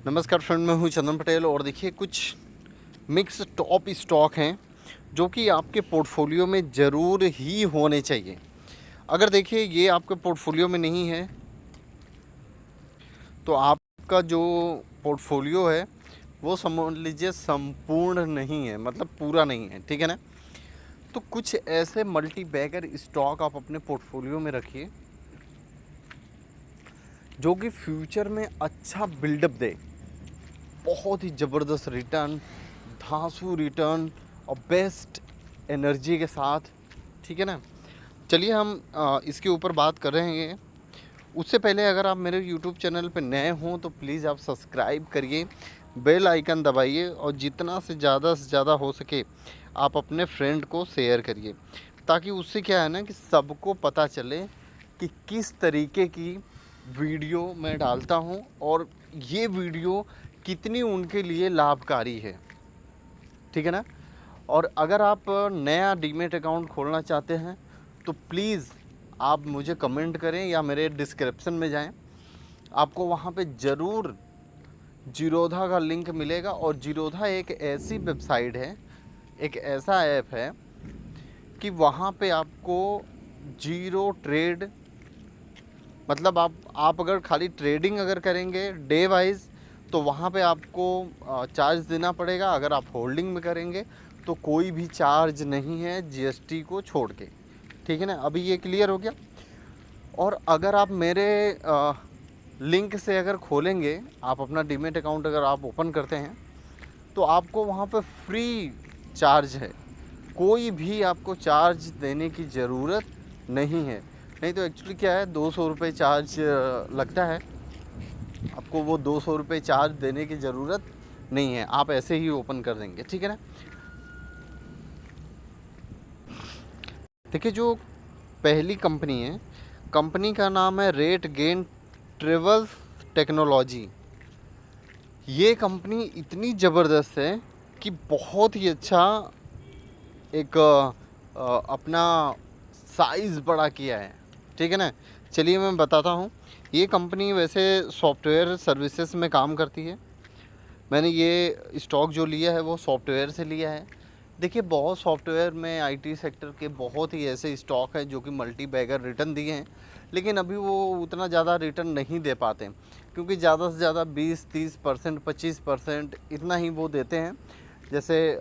नमस्कार फ्रेंड, मैं हूं चंदन पटेल और देखिए कुछ मिक्स टॉप स्टॉक हैं जो कि आपके पोर्टफोलियो में ज़रूर ही होने चाहिए। अगर देखिए ये आपके पोर्टफोलियो में नहीं है तो आपका जो पोर्टफोलियो है वो समझ लीजिए संपूर्ण नहीं है, मतलब पूरा नहीं है, ठीक है ना। तो कुछ ऐसे मल्टी बैगर स्टॉक आप अपने पोर्टफोलियो में रखिए जो कि फ्यूचर में अच्छा बिल्डअप दे, बहुत ही ज़बरदस्त रिटर्न, धांसू रिटर्न और बेस्ट एनर्जी के साथ, ठीक है ना। चलिए हम इसके ऊपर बात कर रहे हैं। उससे पहले अगर आप मेरे YouTube चैनल पर नए हों तो प्लीज़ आप सब्सक्राइब करिए, बेल आइकन दबाइए और जितना से ज़्यादा हो सके आप अपने फ्रेंड को शेयर करिए, ताकि उससे क्या है ना कि सबको पता चले कि किस तरीके की वीडियो मैं डालता हूँ और ये वीडियो कितनी उनके लिए लाभकारी है, ठीक है ना। और अगर आप नया डीमेट अकाउंट खोलना चाहते हैं तो प्लीज़ आप मुझे कमेंट करें या मेरे डिस्क्रिप्शन में जाएं, आपको वहाँ पे ज़रूर जीरोधा का लिंक मिलेगा। और जीरोधा एक ऐसी वेबसाइट है, एक ऐसा ऐप है कि वहाँ पे आपको जीरो ट्रेड, मतलब आप अगर खाली ट्रेडिंग अगर करेंगे डे वाइज तो वहाँ पे आपको चार्ज देना पड़ेगा। अगर आप होल्डिंग में करेंगे तो कोई भी चार्ज नहीं है जीएसटी को छोड़ के, ठीक है ना। अभी ये क्लियर हो गया। और अगर आप मेरे लिंक से अगर खोलेंगे, आप अपना डीमेट अकाउंट अगर आप ओपन करते हैं तो आपको वहाँ पे फ्री चार्ज है, कोई भी आपको चार्ज देने की ज़रूरत नहीं है। नहीं तो एक्चुअली क्या है, 200 रुपये चार्ज लगता है, आपको वो 200 रुपये चार्ज देने की ज़रूरत नहीं है, आप ऐसे ही ओपन कर देंगे, ठीक है ना। देखिए जो पहली कंपनी है, कंपनी का नाम है रेट गेन ट्रेवल टेक्नोलॉजी। ये कंपनी इतनी ज़बरदस्त है कि बहुत ही अच्छा एक अपना साइज़ बड़ा किया है, ठीक है ना। चलिए मैं बताता हूँ। ये कंपनी वैसे सॉफ्टवेयर सर्विसेज में काम करती है। मैंने ये स्टॉक जो लिया है वो सॉफ्टवेयर से लिया है। देखिए बहुत सॉफ्टवेयर में आईटी सेक्टर के बहुत ही ऐसे स्टॉक हैं जो कि मल्टी बैगर रिटर्न दिए हैं, लेकिन अभी वो उतना ज़्यादा रिटर्न नहीं दे पाते क्योंकि ज़्यादा से ज़्यादा 20-30%, 25% इतना ही वो देते हैं। जैसे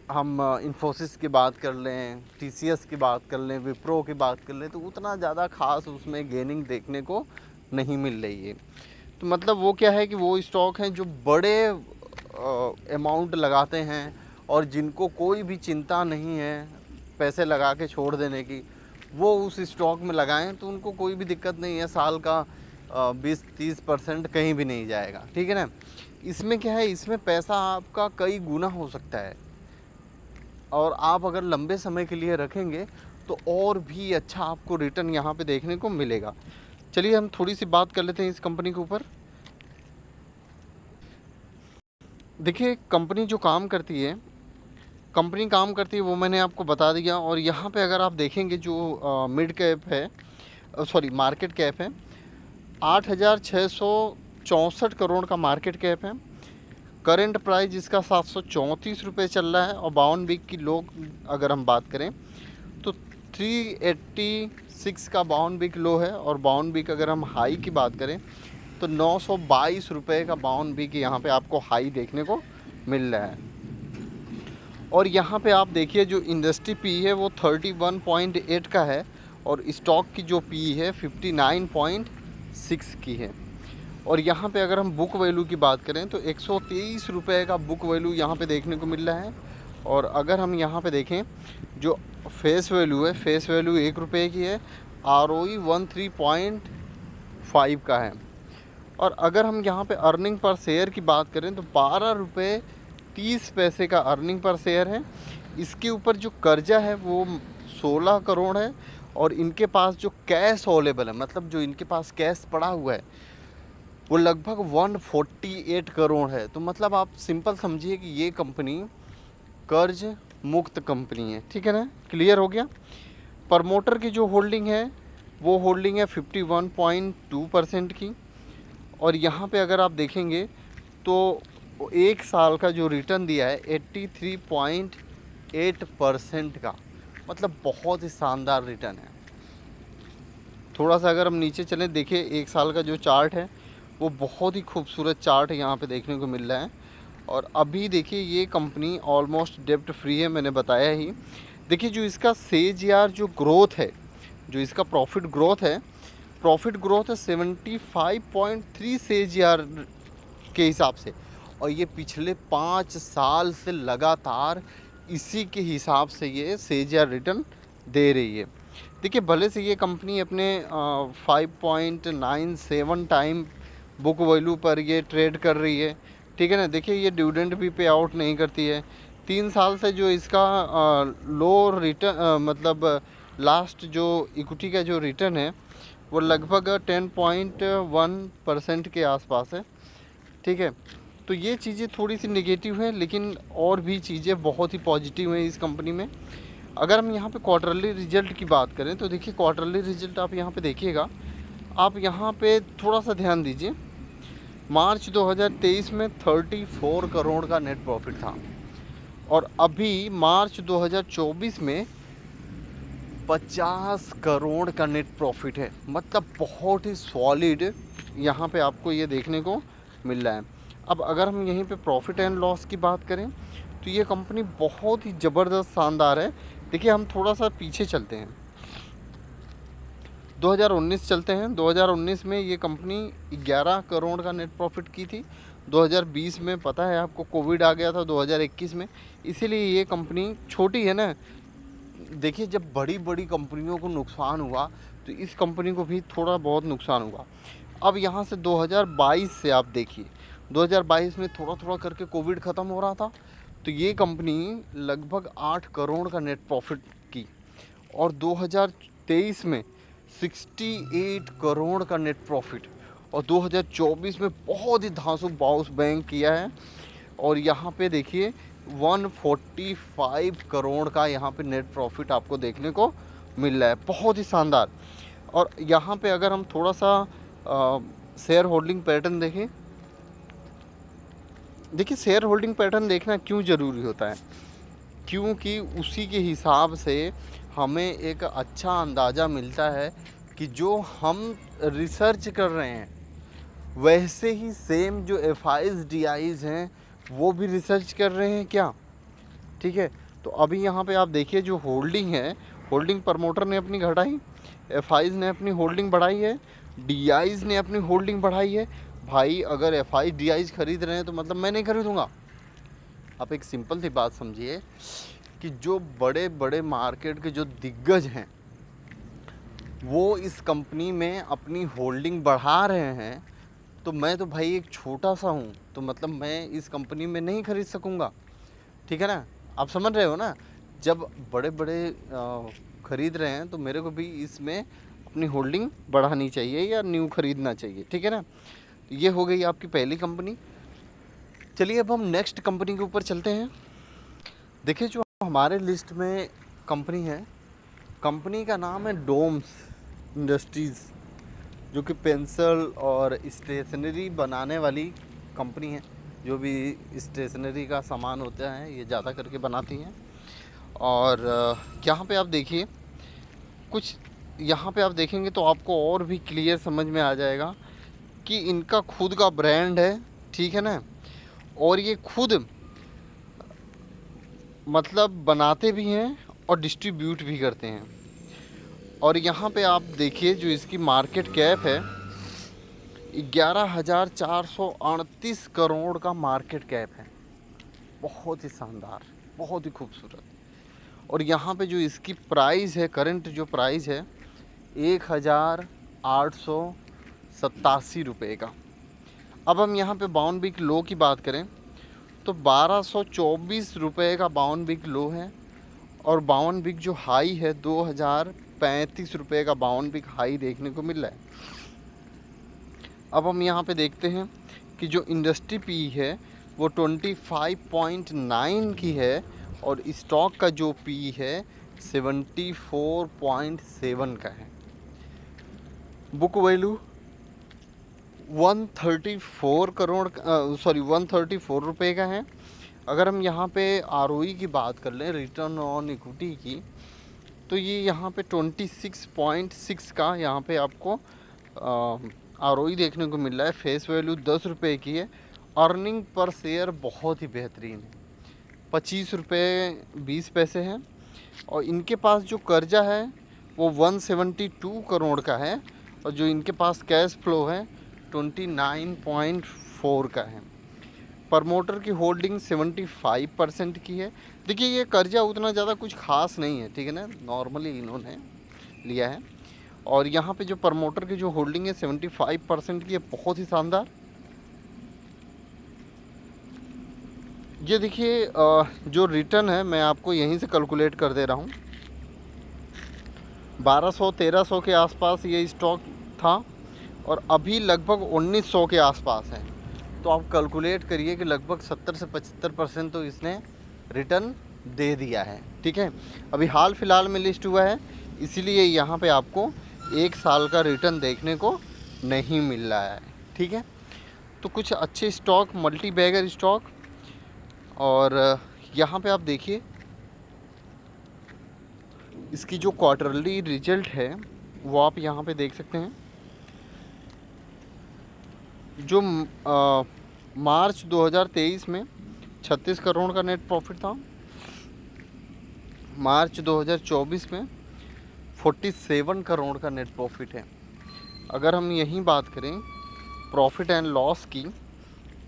हम इन्फोसिस की बात कर लें, टीसीएस की बात कर लें, विप्रो की बात कर लें, तो उतना ज़्यादा खास उसमें गेनिंग देखने को नहीं मिल रही है। तो मतलब वो क्या है कि वो स्टॉक हैं जो बड़े अमाउंट लगाते हैं और जिनको कोई भी चिंता नहीं है पैसे लगा के छोड़ देने की, वो उस स्टॉक में लगाएं तो उनको कोई भी दिक्कत नहीं है। साल का 20-30% कहीं भी नहीं जाएगा, ठीक है ना। इसमें क्या है, इसमें पैसा आपका कई गुना हो सकता है और आप अगर लंबे समय के लिए रखेंगे तो और भी अच्छा आपको रिटर्न यहाँ पे देखने को मिलेगा। चलिए हम थोड़ी सी बात कर लेते हैं इस कंपनी के ऊपर। देखिए कंपनी जो काम करती है, कंपनी काम करती है वो मैंने आपको बता दिया। और यहाँ पे अगर आप देखेंगे जो मिड कैप है, सॉरी मार्केट कैप है, 8,664 करोड़ का मार्केट कैप है। करंट प्राइस इसका 734 रुपये चल रहा है। और 52 वीक की लोग अगर हम बात करें तो 386 का 52 वीक लो है। और 52 वीक अगर हम हाई की बात करें तो 922 रुपये का 52 वीक यहाँ पे आपको हाई देखने को मिल रहा है। और यहाँ पे आप देखिए जो इंडस्ट्री पी है वो 31.8 का है और स्टॉक की जो पी है 59.6 की है। और यहाँ पे अगर हम बुक वैल्यू की बात करें तो 123 रुपये का बुक वैल्यू यहाँ पे देखने को मिल रहा है। और अगर हम यहाँ पे देखें जो फेस वैल्यू है, फेस वैल्यू 1 रुपये की है, ROE 13.5 का है। और अगर हम यहाँ पे अर्निंग पर शेयर की बात करें तो 12 रुपये 30 पैसे का अर्निंग पर शेयर है। इसके ऊपर जो कर्जा है वो 16 करोड़ है। और इनके पास जो कैश अवेलेबल है, मतलब जो इनके पास कैश पड़ा हुआ है वो लगभग 148 करोड़ है। तो मतलब आप सिंपल समझिए कि ये कंपनी कर्ज मुक्त कंपनी है, ठीक है ना। क्लियर हो गया। प्रमोटर की जो होल्डिंग है वो होल्डिंग है 51.2% की। और यहाँ पे अगर आप देखेंगे तो 1 साल का जो रिटर्न दिया है 83.8% का, मतलब बहुत ही शानदार रिटर्न है। थोड़ा सा अगर हम नीचे चलें, देखिए 1 साल का जो चार्ट है वो बहुत ही खूबसूरत चार्ट यहाँ पे देखने को मिल रहा है। और अभी देखिए ये कंपनी ऑलमोस्ट डेब्ट फ्री है, मैंने बताया ही। देखिए जो इसका CAGR जो ग्रोथ है, जो इसका प्रॉफिट ग्रोथ है 75.3 CAGR के हिसाब से, और ये पिछले 5 साल से लगातार इसी के हिसाब से ये CAGR रिटर्न दे रही है। देखिए भले से ये कंपनी अपने 5.97 टाइम बुक वैल्यू पर ये ट्रेड कर रही है, ठीक है ना। देखिए ये डिविडेंड भी पे आउट नहीं करती है। 3 साल से जो इसका लो रिटर्न मतलब लास्ट जो इक्विटी का जो रिटर्न है वो लगभग 10.1% के आसपास है, ठीक है। तो ये चीज़ें थोड़ी सी नेगेटिव है, लेकिन और भी चीज़ें बहुत ही पॉजिटिव हैं इस कंपनी में। अगर हम यहाँ पे क्वार्टरली रिजल्ट की बात करें तो देखिए क्वार्टरली रिजल्ट आप यहाँ पे देखिएगा, आप यहाँ पे थोड़ा सा ध्यान दीजिए। मार्च 2023 में 34 करोड़ का नेट प्रॉफिट था, और अभी मार्च 2024 में 50 करोड़ का नेट प्रॉफिट है। मतलब बहुत ही सॉलिड यहाँ पे आपको ये देखने को मिल रहा है। अब अगर हम यहीं पे प्रॉफिट एंड लॉस की बात करें तो ये कंपनी बहुत ही ज़बरदस्त शानदार है। देखिए हम थोड़ा सा पीछे चलते हैं, 2019 चलते हैं। 2019 में ये कंपनी 11 करोड़ का नेट प्रॉफिट की थी। 2020 में पता है आपको कोविड आ गया था 2021 में, इसीलिए ये कंपनी छोटी है ना। देखिए जब बड़ी बड़ी कंपनियों को नुकसान हुआ तो इस कंपनी को भी थोड़ा बहुत नुकसान हुआ। अब यहाँ से 2022 से आप देखिए, 2022 में थोड़ा थोड़ा करके कोविड ख़त्म हो रहा था, तो ये कंपनी लगभग 8 करोड़ का नेट प्रॉफिट की, और 2023 में 68 करोड़ का नेट प्रॉफिट, और 2024 में बहुत ही धांसू बाउंस बैंक किया है। और यहाँ पे देखिए 145 करोड़ का यहाँ पे नेट प्रॉफिट आपको देखने को मिल रहा है, बहुत ही शानदार। और यहाँ पे अगर हम थोड़ा सा शेयर होल्डिंग पैटर्न देखें, देखिए शेयर होल्डिंग पैटर्न देखना क्यों ज़रूरी होता है, क्योंकि उसी के हिसाब से हमें एक अच्छा अंदाज़ा मिलता है कि जो हम रिसर्च कर रहे हैं वैसे ही सेम जो FIs DIs हैं वो भी रिसर्च कर रहे हैं क्या, ठीक है। तो अभी यहाँ पे आप देखिए जो होल्डिंग है, होल्डिंग प्रमोटर ने अपनी घटाई, FIs ने अपनी होल्डिंग बढ़ाई है, DIs ने अपनी होल्डिंग बढ़ाई है। भाई अगर FIs DIs खरीद रहे हैं तो मतलब मैं नहीं खरीदूँगा। आप एक सिंपल सी बात समझिए कि जो बड़े बड़े मार्केट के जो दिग्गज हैं वो इस कंपनी में अपनी होल्डिंग बढ़ा रहे हैं, तो मैं तो भाई एक छोटा सा हूँ, तो मतलब मैं इस कंपनी में नहीं खरीद सकूँगा, ठीक है ना। आप समझ रहे हो ना, जब बड़े बड़े खरीद रहे हैं तो मेरे को भी इसमें अपनी होल्डिंग बढ़ानी चाहिए या न्यू खरीदना चाहिए, ठीक है ना। ये हो गई आपकी पहली कंपनी। चलिए अब हम नेक्स्ट कंपनी के ऊपर चलते हैं। देखिए जो हमारे लिस्ट में कंपनी है, कंपनी का नाम है डोम्स इंडस्ट्रीज़, जो कि पेंसिल और स्टेशनरी बनाने वाली कंपनी है। जो भी स्टेशनरी का सामान होता है ये ज़्यादा करके बनाती हैं। और यहाँ पे आप देखिए कुछ, यहाँ पे आप देखेंगे तो आपको और भी क्लियर समझ में आ जाएगा कि इनका खुद का ब्रांड है, ठीक है ना। और ये खुद मतलब बनाते भी हैं और डिस्ट्रीब्यूट भी करते हैं। और यहाँ पे आप देखिए जो इसकी मार्केट कैप है 11,438 करोड़ का मार्केट कैप है। बहुत ही शानदार, बहुत ही खूबसूरत। और यहाँ पे जो इसकी प्राइस है, करंट जो प्राइस है 1,887 रुपये का। अब हम यहाँ पे बाउंड बिग लो की बात करें तो 1,224 रुपये का बाउंड बिग लो है, और बाउंड बिग जो हाई है 2,035 रुपये का बाउंड बिग हाई देखने को मिल रहा है। अब हम यहाँ पे देखते हैं कि जो इंडस्ट्री पी है वो 25.9 की है, और स्टॉक का जो पी है 74.7 का है। बुक वैल्यू 134 करोड़ सॉरी 134 रुपये का है। अगर हम यहाँ पे आरओई की बात कर लें, रिटर्न ऑन इक्विटी की, तो ये यहाँ पे 26.6 का यहाँ पे आपको आरओई देखने को मिल रहा है। फेस वैल्यू 10 रुपये की है। अर्निंग पर शेयर बहुत ही बेहतरीन है, 25 रुपये 20 पैसे हैं। और इनके पास जो कर्जा है वो 172 करोड़ का है, और जो इनके पास कैश फ्लो है 29.4 का है। प्रमोटर की होल्डिंग 75% की है। देखिए ये कर्जा उतना ज़्यादा कुछ खास नहीं है, ठीक है ना, नॉर्मली इन्होंने लिया है। और यहाँ पे जो प्रमोटर की जो होल्डिंग है 75% की है, बहुत ही शानदार। ये देखिए जो रिटर्न है मैं आपको यहीं से कैलकुलेट कर दे रहा हूँ। 1200-1300 के आसपास ये स्टॉक था और अभी लगभग 1900 के आसपास है। तो आप कैलकुलेट करिए कि लगभग 70 से 75% तो इसने रिटर्न दे दिया है, ठीक है। अभी हाल फिलहाल में लिस्ट हुआ है, इसीलिए यहाँ पे आपको 1 साल का रिटर्न देखने को नहीं मिल रहा है, ठीक है। तो कुछ अच्छे स्टॉक, मल्टी बैगर स्टॉक, और यहाँ पे आप देखिए इसकी जो क्वार्टरली रिजल्ट है वो आप यहाँ पे देख सकते हैं। जो मार्च 2023 में 36 करोड़ का नेट प्रॉफिट था, मार्च 2024 में 47 करोड़ का नेट प्रॉफिट है। अगर हम यहीं बात करें प्रॉफिट एंड लॉस की,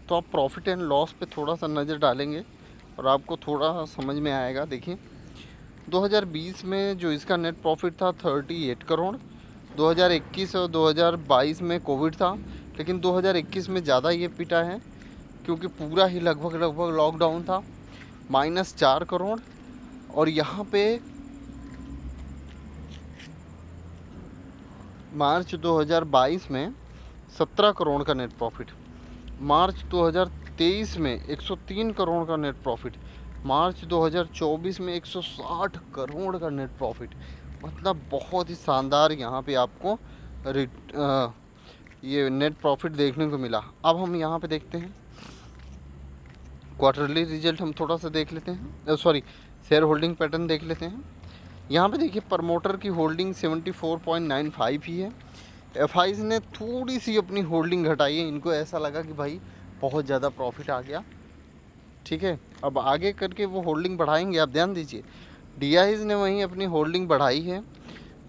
तो आप प्रॉफिट एंड लॉस पे थोड़ा सा नज़र डालेंगे और आपको थोड़ा समझ में आएगा। देखिए 2020 में जो इसका नेट प्रॉफिट था 38 करोड़, 2021 और 2022 में कोविड था, लेकिन 2021 में ज़्यादा ये पिटा है क्योंकि पूरा ही लगभग लॉकडाउन था, -4 करोड़। और यहाँ पे मार्च 2022 में 17 करोड़ का नेट प्रॉफिट, मार्च 2023 में 103 करोड़ का नेट प्रॉफिट, मार्च 2024 में 160 करोड़ का नेट प्रॉफिट। मतलब बहुत ही शानदार यहाँ पे आपको ये नेट प्रॉफिट देखने को मिला। अब हम यहाँ पे देखते हैं क्वार्टरली रिजल्ट, हम थोड़ा सा देख लेते हैं, सॉरी शेयर होल्डिंग पैटर्न देख लेते हैं। यहाँ पे देखिए प्रमोटर की होल्डिंग 74.95 ही है। एफआईज ने थोड़ी सी अपनी होल्डिंग घटाई है, इनको ऐसा लगा कि भाई बहुत ज़्यादा प्रॉफिट आ गया, ठीक है। अब आगे करके वो होल्डिंग बढ़ाएंगे, आप ध्यान दीजिए। डीआईज ने वहीं अपनी होल्डिंग बढ़ाई है,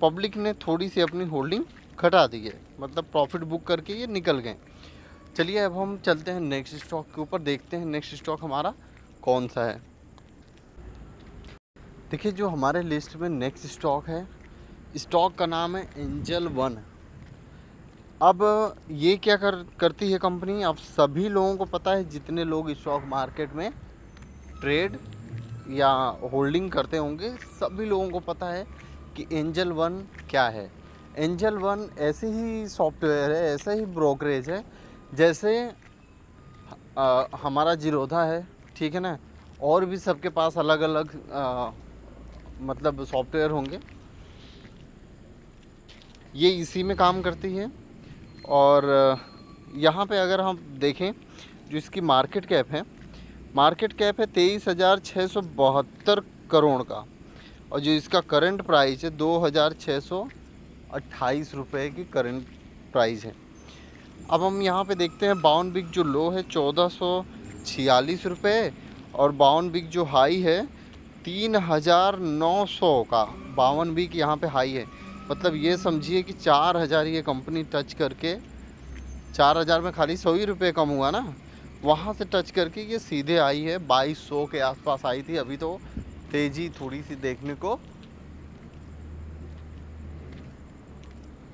पब्लिक ने थोड़ी सी अपनी होल्डिंग घटा दी है, मतलब प्रॉफिट बुक करके ये निकल गए। चलिए अब हम चलते हैं नेक्स्ट स्टॉक के ऊपर, देखते हैं नेक्स्ट स्टॉक हमारा कौन सा है। देखिए जो हमारे लिस्ट में नेक्स्ट स्टॉक है, स्टॉक का नाम है एंजल वन। अब ये क्या करती है कंपनी, आप सभी लोगों को पता है, जितने लोग स्टॉक मार्केट में ट्रेड या होल्डिंग करते होंगे सभी लोगों को पता है कि एंजल वन क्या है। एंजल वन ऐसे ही सॉफ्टवेयर है, ऐसा ही ब्रोकरेज है जैसे हमारा जीरोधा है, ठीक है ना। और भी सबके पास अलग अलग मतलब सॉफ्टवेयर होंगे, ये इसी में काम करती है। और यहाँ पे अगर हम देखें जो इसकी मार्केट कैप है 23,672 करोड़ का, और जो इसका करंट प्राइस है 2,628 रुपये की करंट प्राइस है। अब हम यहाँ पे देखते हैं बावन बिक जो लो है 1446 रुपये, और बावन बिक जो हाई है 3,900 का। बावन बिक यहाँ पे हाई है, मतलब ये समझिए कि 4,000 ये कंपनी टच करके, 4,000 में खाली 100 ही रुपये कम हुआ ना, वहाँ से टच करके ये सीधे आई है 2,200 के आसपास आई थी। अभी तो तेज़ी थोड़ी सी देखने को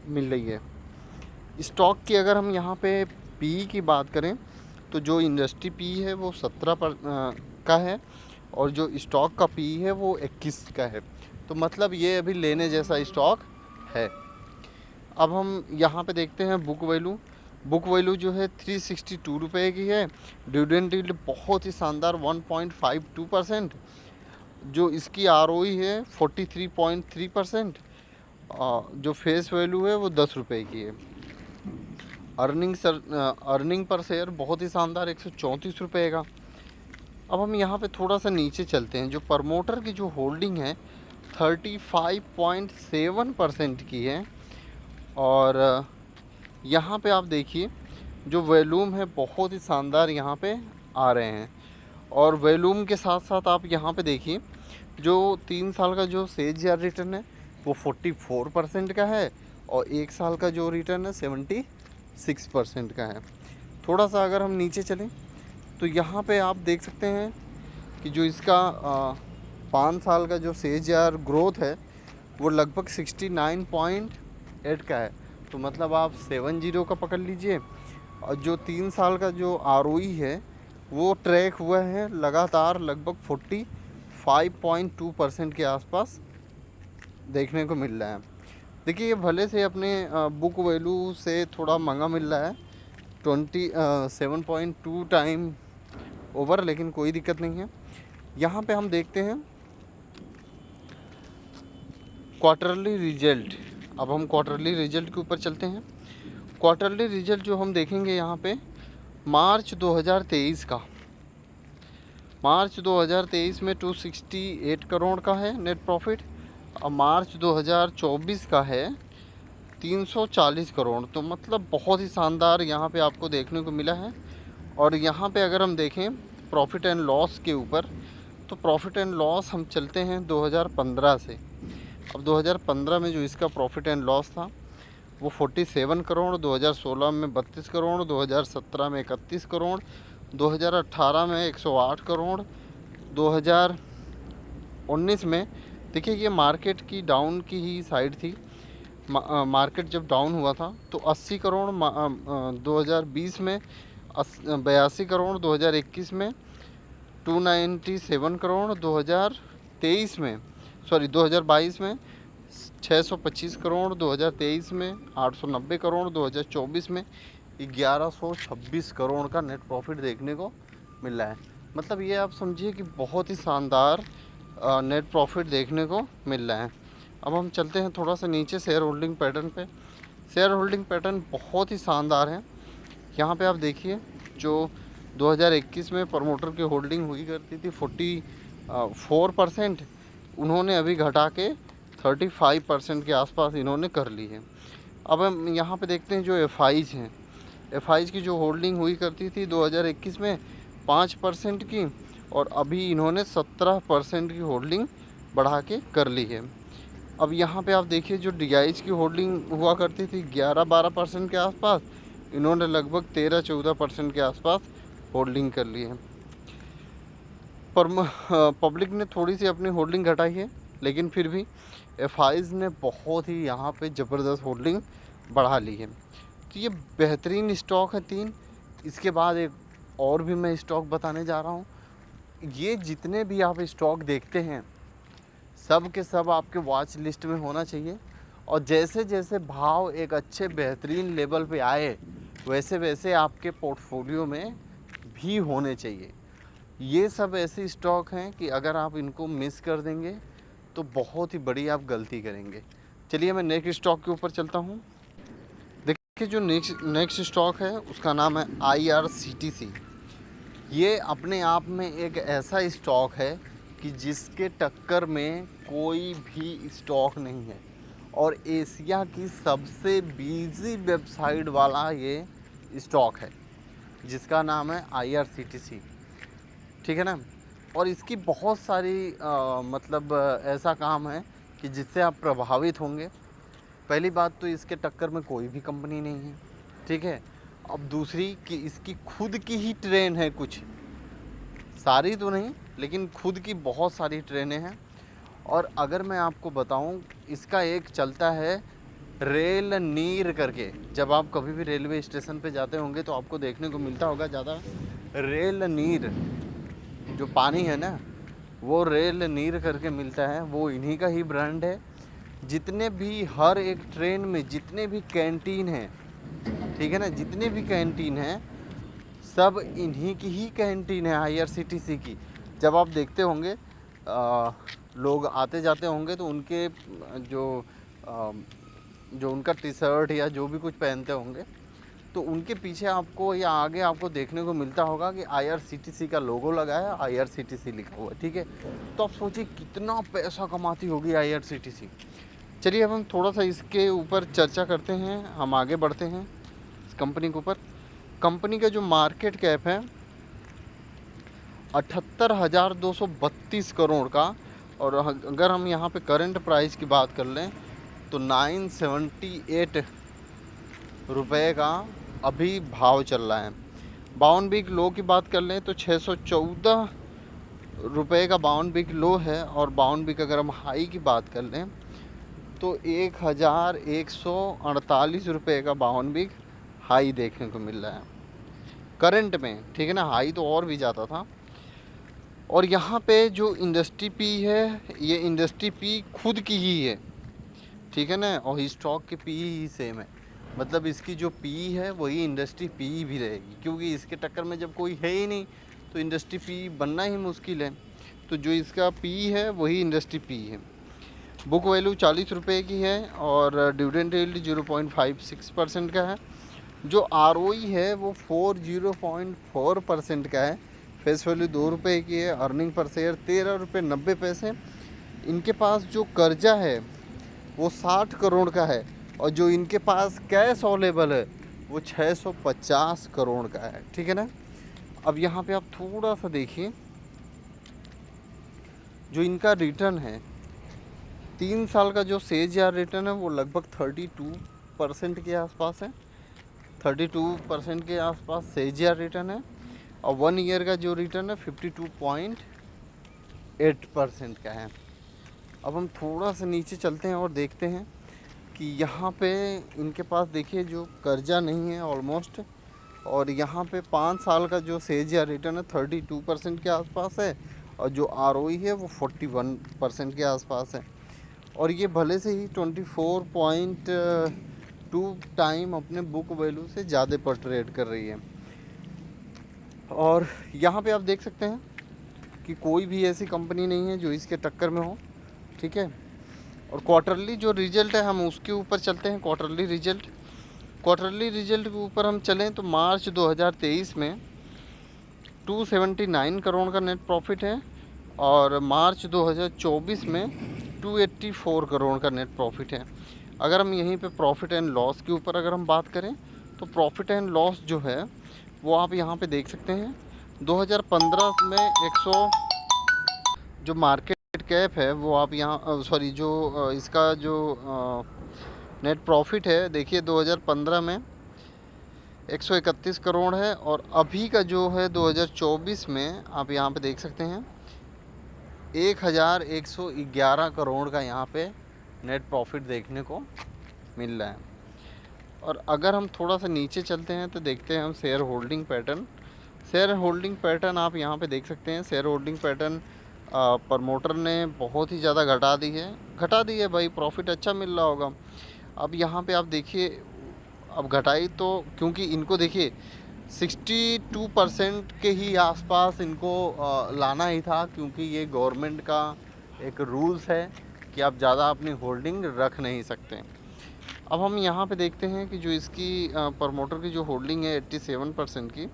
मिल रही है। स्टॉक की अगर हम यहाँ पे पी की बात करें तो जो इंडस्ट्री पी है वो 17 का है, और जो स्टॉक का पी है वो 21 का है। तो मतलब ये अभी लेने जैसा स्टॉक है। अब हम यहाँ पे देखते हैं बुक वैल्यू। बुक वैल्यू जो है 362 रुपये की है। डिविडेंड यील्ड बहुत ही शानदार 1.52%। जो इसकी आरओई है 43.3%। जो फेस वैल्यू है वो 10 रुपये की है। अर्निंग पर शेयर बहुत ही शानदार 134 रुपये का। अब हम यहाँ पे थोड़ा सा नीचे चलते हैं। जो प्रमोटर की जो होल्डिंग है 35.7% की है। और यहाँ पे आप देखिए जो वॉल्यूम है बहुत ही शानदार यहाँ पे आ रहे हैं। और वॉल्यूम के साथ साथ आप यहाँ पे देखिए जो 3 साल का जो CAGR रिटर्न है वो 44% का है और 1 साल का जो रिटर्न है 76% का है। थोड़ा सा अगर हम नीचे चलें तो यहाँ पे आप देख सकते हैं कि जो इसका 5 साल का जो CAGR ग्रोथ है वो लगभग 69.8 का है। तो मतलब आप 70 का पकड़ लीजिए। और जो 3 साल का जो ROE है वो ट्रैक हुआ है लगातार लगभग 45.2% के आसपास देखने को मिल रहा है। देखिए ये भले से अपने बुक वैल्यू से थोड़ा महंगा मिल रहा है 7.2 टाइम ओवर, लेकिन कोई दिक्कत नहीं है। यहाँ पे हम देखते हैं क्वार्टरली रिजल्ट। अब हम क्वार्टरली रिजल्ट के ऊपर चलते हैं। क्वार्टरली रिजल्ट जो हम देखेंगे यहाँ पे मार्च 2023 का, मार्च 2023 में 268 करोड़ का है नेट प्रॉफिट और मार्च 2024 का है 340 करोड़। तो मतलब बहुत ही शानदार यहाँ पे आपको देखने को मिला है। और यहाँ पे अगर हम देखें प्रॉफिट एंड लॉस के ऊपर तो प्रॉफिट एंड लॉस हम चलते हैं 2015 से। अब 2015 में जो इसका प्रॉफिट एंड लॉस था वो 47 करोड़, 2016 में 32 करोड़, 2017 में 31 करोड़, 2018 में 108 करोड़, 2019 में देखिए ये मार्केट की डाउन की ही साइड थी। मार्केट जब डाउन हुआ था तो 80 करोड़ 2020 में, 82 करोड़ 2021 में, 297 करोड़ 2023 में, 2022 में, 625 करोड़ 2023 में, 890 करोड़ 2024 में, 1126 करोड़ का नेट प्रॉफिट देखने को मिल रहा है। मतलब ये आप समझिए कि बहुत ही शानदार नेट प्रॉफिट देखने को मिल रहा है। अब हम चलते हैं थोड़ा सा नीचे शेयर होल्डिंग पैटर्न पे। शेयर होल्डिंग पैटर्न बहुत ही शानदार है। यहाँ पे आप देखिए जो 2021 में प्रमोटर की होल्डिंग हुई करती थी 44%, उन्होंने अभी घटा के 35% के आसपास इन्होंने कर ली है। अब हम यहाँ पे देखते हैं जो FIs हैं। FIs की जो होल्डिंग हुई करती थी 2021 में 5% की और अभी इन्होंने 17% की होल्डिंग बढ़ा के कर ली है। अब यहाँ पे आप देखिए जो DIs की होल्डिंग हुआ करती थी 11-12% के आसपास, इन्होंने लगभग 13-14% के आसपास होल्डिंग कर ली है। पर पब्लिक ने थोड़ी सी अपनी होल्डिंग घटाई है, लेकिन फिर भी FIs ने बहुत ही यहाँ पे ज़बरदस्त होल्डिंग बढ़ा ली है। तो ये बेहतरीन स्टॉक है 3। इसके बाद एक और भी मैं स्टॉक बताने जा रहा हूँ। ये जितने भी आप स्टॉक देखते हैं सब के सब आपके वॉच लिस्ट में होना चाहिए। और जैसे जैसे भाव एक अच्छे बेहतरीन लेवल पे आए वैसे वैसे आपके पोर्टफोलियो में भी होने चाहिए। ये सब ऐसे स्टॉक हैं कि अगर आप इनको मिस कर देंगे तो बहुत ही बड़ी आप गलती करेंगे। चलिए मैं नेक्स्ट स्टॉक के ऊपर चलता हूँ। देखिए जो नेक्स्ट स्टॉक है उसका नाम है IRCTC। ये अपने आप में एक ऐसा स्टॉक है कि जिसके टक्कर में कोई भी स्टॉक नहीं है और एशिया की सबसे बिजी वेबसाइट वाला ये स्टॉक है जिसका नाम है IRCTC, ठीक है ना। और इसकी बहुत सारी मतलब ऐसा काम है कि जिससे आप प्रभावित होंगे। पहली बात तो इसके टक्कर में कोई भी कंपनी नहीं है, ठीक है। अब दूसरी कि इसकी खुद की ही ट्रेन है, कुछ सारी तो नहीं लेकिन खुद की बहुत सारी ट्रेनें हैं। और अगर मैं आपको बताऊं इसका एक चलता है रेल नीर करके। जब आप कभी भी रेलवे स्टेशन पे जाते होंगे तो आपको देखने को मिलता होगा ज़्यादा रेल नीर, जो पानी है ना वो रेल नीर करके मिलता है, वो इन्हीं का ही ब्रांड है। जितने भी हर एक ट्रेन में जितने भी कैंटीन हैं, ठीक है ना, जितने भी कैंटीन हैं सब इन्हीं की ही कैंटीन है IRCTC की। जब आप देखते होंगे लोग आते जाते होंगे तो उनके जो उनका टी शर्ट या जो भी कुछ पहनते होंगे तो उनके पीछे आपको या आगे आपको देखने को मिलता होगा कि आईआरसीटीसी का लोगो लगा है, आईआरसीटीसी लिखा हुआ है, ठीक है। तो आप सोचिए कितना पैसा कमाती होगी आईआरसीटीसी। चलिए अब हम थोड़ा सा इसके ऊपर चर्चा करते हैं, हम आगे बढ़ते हैं इस कंपनी के ऊपर। कंपनी का जो मार्केट कैप है 78,232 करोड़ का, और अगर हम यहाँ पे करंट प्राइस की बात कर लें तो 978 रुपये का अभी भाव चल रहा है। 52 वीक लो की बात कर लें तो 614 रुपये का 52 वीक लो है, और 52 वीक अगर हम हाई की बात कर लें तो 1148 रुपये का 52 वीक हाई देखने को मिल रहा है करंट में, ठीक है ना। हाई तो और भी ज़्यादा था। और यहाँ पे जो इंडस्ट्री पी है, ये इंडस्ट्री पी खुद की ही है, ठीक है ना, और स्टॉक की पी ही सेम है। मतलब इसकी जो पी है वही इंडस्ट्री पी भी रहेगी, क्योंकि इसके टक्कर में जब कोई है ही नहीं तो इंडस्ट्री पी बनना ही मुश्किल है। तो जो इसका पी है वही इंडस्ट्री पी है। बुक वैल्यू 40 रुपये की है, और डिविडेंड यील्ड 0.56% का है। जो आरओई है वो 40.4% का है। फेस वैल्यू 2 रुपये की है। अर्निंग पर शेयर 13 रुपये 90 पैसे। इनके पास जो कर्जा है वो 60 करोड़ का है, और जो इनके पास कैश अवेलेबल है वो 650 करोड़ का है, ठीक है ना। अब यहाँ पे आप थोड़ा सा देखिए, जो इनका रिटर्न है 3 साल का जो CAGR रिटर्न है वो लगभग 32% के आसपास है। 32% के आसपास CAGR रिटर्न है, और 1 ईयर का जो रिटर्न है 52.8% का है। अब हम थोड़ा सा नीचे चलते हैं और देखते हैं कि यहाँ पे इनके पास देखिए जो कर्जा नहीं है ऑलमोस्ट, और यहाँ पे 5 साल का जो CAGR रिटर्न है 32% के आसपास है, और जो ROE है वो 41% के आसपास है। और ये भले से ही 24.2 टाइम अपने बुक वैल्यू से ज़्यादा पर ट्रेड कर रही है। और यहाँ पे आप देख सकते हैं कि कोई भी ऐसी कंपनी नहीं है जो इसके टक्कर में हो, ठीक है। और क्वार्टरली जो रिजल्ट है हम उसके ऊपर चलते हैं। क्वार्टरली रिजल्ट के ऊपर हम चलें तो मार्च 2023 में 279 करोड़ का नेट प्रॉफिट है, और मार्च 2024 में 284 करोड़ का नेट प्रॉफिट है। अगर हम यहीं पे प्रॉफिट एंड लॉस के ऊपर अगर हम बात करें तो प्रॉफिट एंड लॉस जो है वो आप यहाँ पे देख सकते हैं। 2015 में 100 जो मार्केट कैप है वो आप यहाँ सॉरी जो इसका जो नेट प्रॉफिट है देखिए 2015 में 131 करोड़ है, और अभी का जो है 2024 में आप यहाँ पे देख सकते हैं 1111 करोड़ का यहाँ पे नेट प्रॉफिट देखने को मिल रहा है। और अगर हम थोड़ा सा नीचे चलते हैं तो देखते हैं हम शेयर होल्डिंग पैटर्न आप यहाँ पे देख सकते हैं। शेयर होल्डिंग पैटर्न प्रमोटर ने बहुत ही ज़्यादा घटा दी है भाई, प्रॉफिट अच्छा मिल रहा होगा। अब यहाँ पे आप देखिए, अब घटाई तो क्योंकि इनको देखिए 62% के ही आसपास इनको लाना ही था, क्योंकि ये गवर्नमेंट का एक रूल्स है कि आप ज़्यादा अपनी होल्डिंग रख नहीं सकते। अब हम यहाँ पे देखते हैं कि जो इसकी प्रमोटर की जो होल्डिंग है 87% की,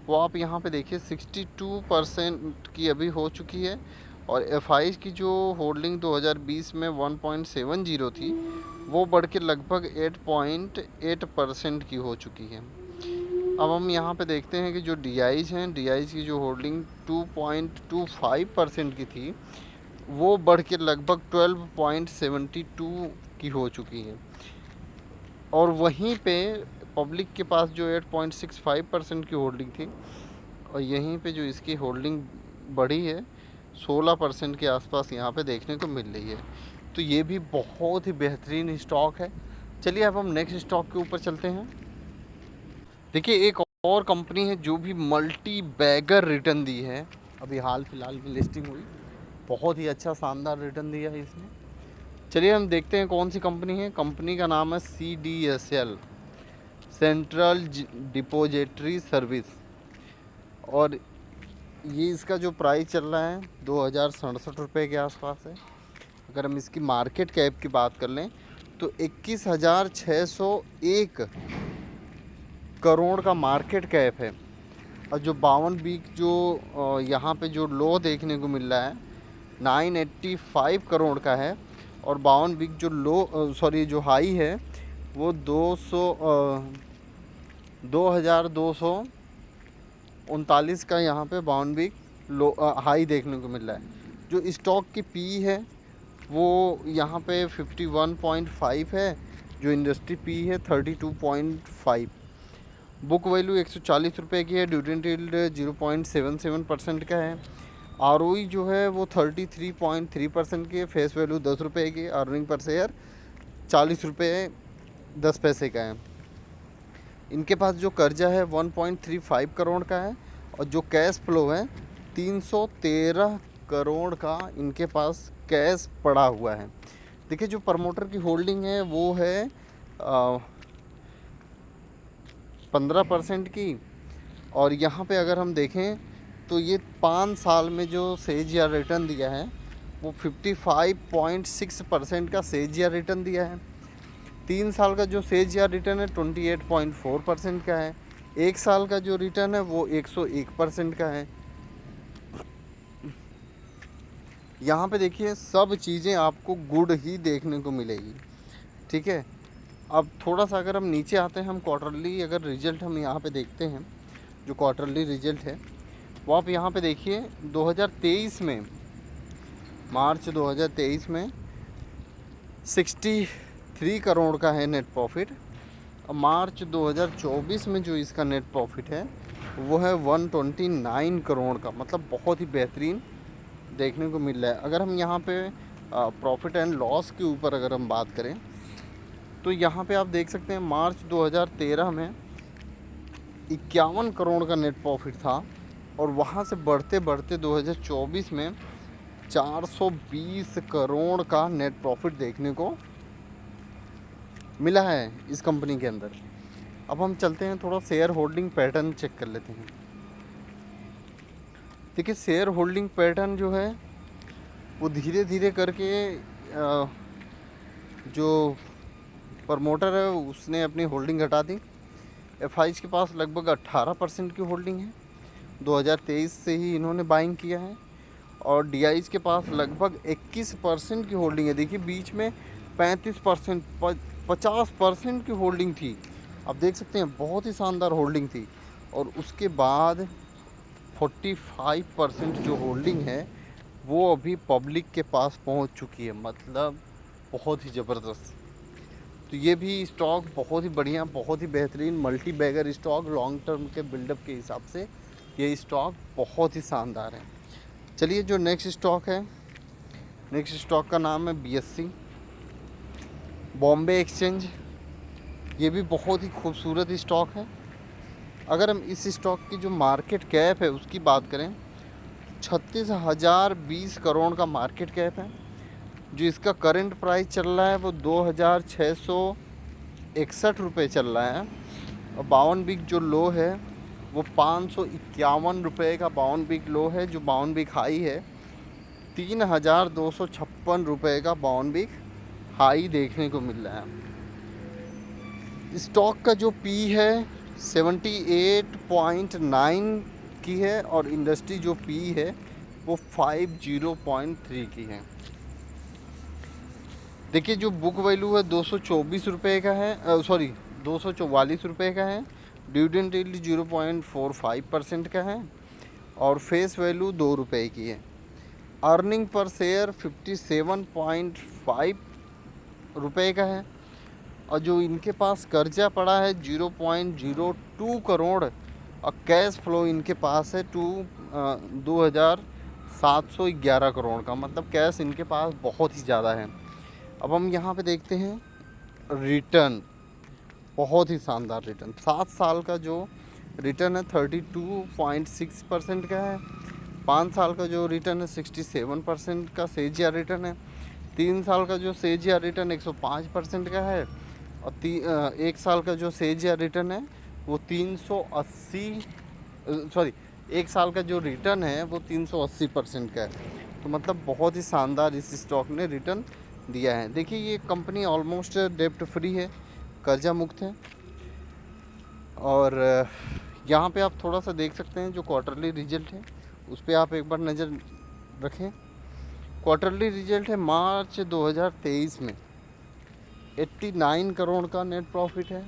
वो आप यहाँ पे देखिए 62% की अभी हो चुकी है, और FI की जो होल्डिंग 2020 में 1.70 थी वो बढ़ के लगभग 8.8% की हो चुकी है। अब हम यहाँ पे देखते हैं कि जो DIs हैं, DIs की जो होल्डिंग 2.25% की थी वो बढ़ के लगभग 12.72 की हो चुकी है। और वहीं पे पब्लिक के पास जो 8.65% की होल्डिंग थी, और यहीं पे जो इसकी होल्डिंग बढ़ी है 16% के आसपास यहाँ पे देखने को मिल रही है। तो ये भी बहुत ही बेहतरीन स्टॉक है। चलिए अब हम नेक्स्ट स्टॉक के ऊपर चलते हैं। देखिए एक और कंपनी है जो भी मल्टी बैगर रिटर्न दी है, अभी हाल फिलहाल में लिस्टिंग हुई, बहुत ही अच्छा शानदार रिटर्न दिया है इसने। चलिए हम देखते हैं कौन सी कंपनी है। कंपनी का नाम है CDSL, सेंट्रल डिपोजिटरी सर्विस, और ये इसका जो प्राइस चल रहा है 2067 रुपये के आसपास है। अगर हम इसकी मार्केट कैप की बात कर लें तो 21,601 करोड़ का मार्केट कैप है। और जो 52 वीक जो यहाँ पे जो लो देखने को मिल रहा है 985 करोड़ का है। और 52 वीक जो लो सॉरी जो हाई है वो 2239 का यहाँ पे 52 वीक लो हाई देखने को मिल रहा है। जो स्टॉक की पी है वो यहाँ पे 51.5 है। जो इंडस्ट्री पी है 32.5। बुक वैल्यू 140 रुपये की है। डिविडेंड यील्ड 0.77% का है। आरओई जो है वो 33.3% की है। फेस वैल्यू 10 रुपये की। अर्निंग पर शेयर 40 रुपये 10 पैसे का है। इनके पास जो कर्जा है 1.35 करोड़ का है। और जो कैश फ्लो है 313 करोड़ का इनके पास कैश पड़ा हुआ है। देखिए जो प्रमोटर की होल्डिंग है वो है 15% की। और यहाँ पे अगर हम देखें तो ये 5 साल में जो सेज या रिटर्न दिया है वो 55.6% का सेज या रिटर्न दिया है। 3 साल का जो सेज या रिटर्न है 28.4% का है। 1 साल का जो रिटर्न है वो 101% का है। यहाँ पे देखिए सब चीज़ें आपको गुड ही देखने को मिलेगी, ठीक है। अब थोड़ा सा अगर हम नीचे आते हैं, हम क्वार्टरली अगर रिजल्ट हम यहाँ पे देखते हैं, जो क्वार्टरली रिजल्ट है वो आप यहाँ पे देखिए 2023 में मार्च 2023 में 63 करोड़ का है नेट प्रॉफिट। और मार्च 2024 में जो इसका नेट प्रॉफिट है वो है 129 करोड़ का, मतलब बहुत ही बेहतरीन देखने को मिल रहा है। अगर हम यहाँ पे प्रॉफिट एंड लॉस के ऊपर अगर हम बात करें तो यहाँ पे आप देख सकते हैं मार्च 2013 में 51 करोड़ का नेट प्रॉफिट था। और वहाँ से बढ़ते बढ़ते 2024 में 420 करोड़ का नेट प्रॉफिट देखने को मिला है इस कंपनी के अंदर। अब हम चलते हैं थोड़ा शेयर होल्डिंग पैटर्न चेक कर लेते हैं। देखिए शेयर होल्डिंग पैटर्न जो है वो धीरे धीरे करके जो प्रमोटर है उसने अपनी होल्डिंग घटा दी। एफआईज के पास लगभग 18% की होल्डिंग है। 2023 से ही इन्होंने बाइंग किया है। और डीआईज के पास लगभग 21% की होल्डिंग है। देखिए बीच में 35% 50% की होल्डिंग थी। आप देख सकते हैं बहुत ही शानदार होल्डिंग थी। और उसके बाद 45% जो होल्डिंग है वो अभी पब्लिक के पास पहुंच चुकी है, मतलब बहुत ही ज़बरदस्त। तो ये भी स्टॉक बहुत ही बढ़िया, बहुत ही बेहतरीन multibagger stock long term के बिल्डअप के हिसाब से ये स्टॉक बहुत ही शानदार है। चलिए जो नेक्स्ट स्टॉक है, नेक्स्ट स्टॉक का नाम है बीएससी बॉम्बे एक्सचेंज। ये भी बहुत ही खूबसूरत स्टॉक है। अगर हम इस स्टॉक की जो मार्केट कैप है उसकी बात करें 36,020 करोड़ का मार्केट कैप है। जो इसका करंट प्राइस चल रहा है वो 2,661 रुपये चल रहा है। और 52 वीक जो लो है वो 551 रुपये का 52 वीक लो है। जो 52 वीक हाई है 3,256 रुपये का 52 वीक हाई देखने को मिल रहा है। स्टॉक का जो पी है 78.9 की है। और इंडस्ट्री जो पी है वो 50.3 की है। देखिए जो बुक वैल्यू है 224 रुपये का है, सॉरी 244 रुपये का है। डिविडेंड यील्ड 0.45% का है। और फेस वैल्यू 2 रुपये की है। अर्निंग पर शेयर 57.5 रुपये का है। और जो इनके पास कर्जा पड़ा है 0.02 करोड़। और कैश फ्लो इनके पास है 2,711 करोड़ का, मतलब कैश इनके पास बहुत ही ज़्यादा है। अब हम यहाँ पे देखते हैं रिटर्न, बहुत ही शानदार रिटर्न। 7 साल का जो रिटर्न है 32.6% का है। 5 साल का जो रिटर्न है 67% का सेज या रिटर्न है। 3 साल का जो सेज या रिटर्न 105% का है। और 1 साल का जो सेज या रिटर्न है वो 1 साल का जो रिटर्न है वो 380% का है। तो मतलब बहुत ही शानदार इस स्टॉक ने रिटर्न दिया है। देखिए ये कंपनी ऑलमोस्ट डेप्ट फ्री है, कर्जा मुक्त है। और यहाँ पे आप थोड़ा सा देख सकते हैं जो क्वार्टरली रिजल्ट है उस पर आप एक बार नज़र रखें। क्वार्टरली रिजल्ट है मार्च 2023 में 89 करोड़ का नेट प्रॉफिट है,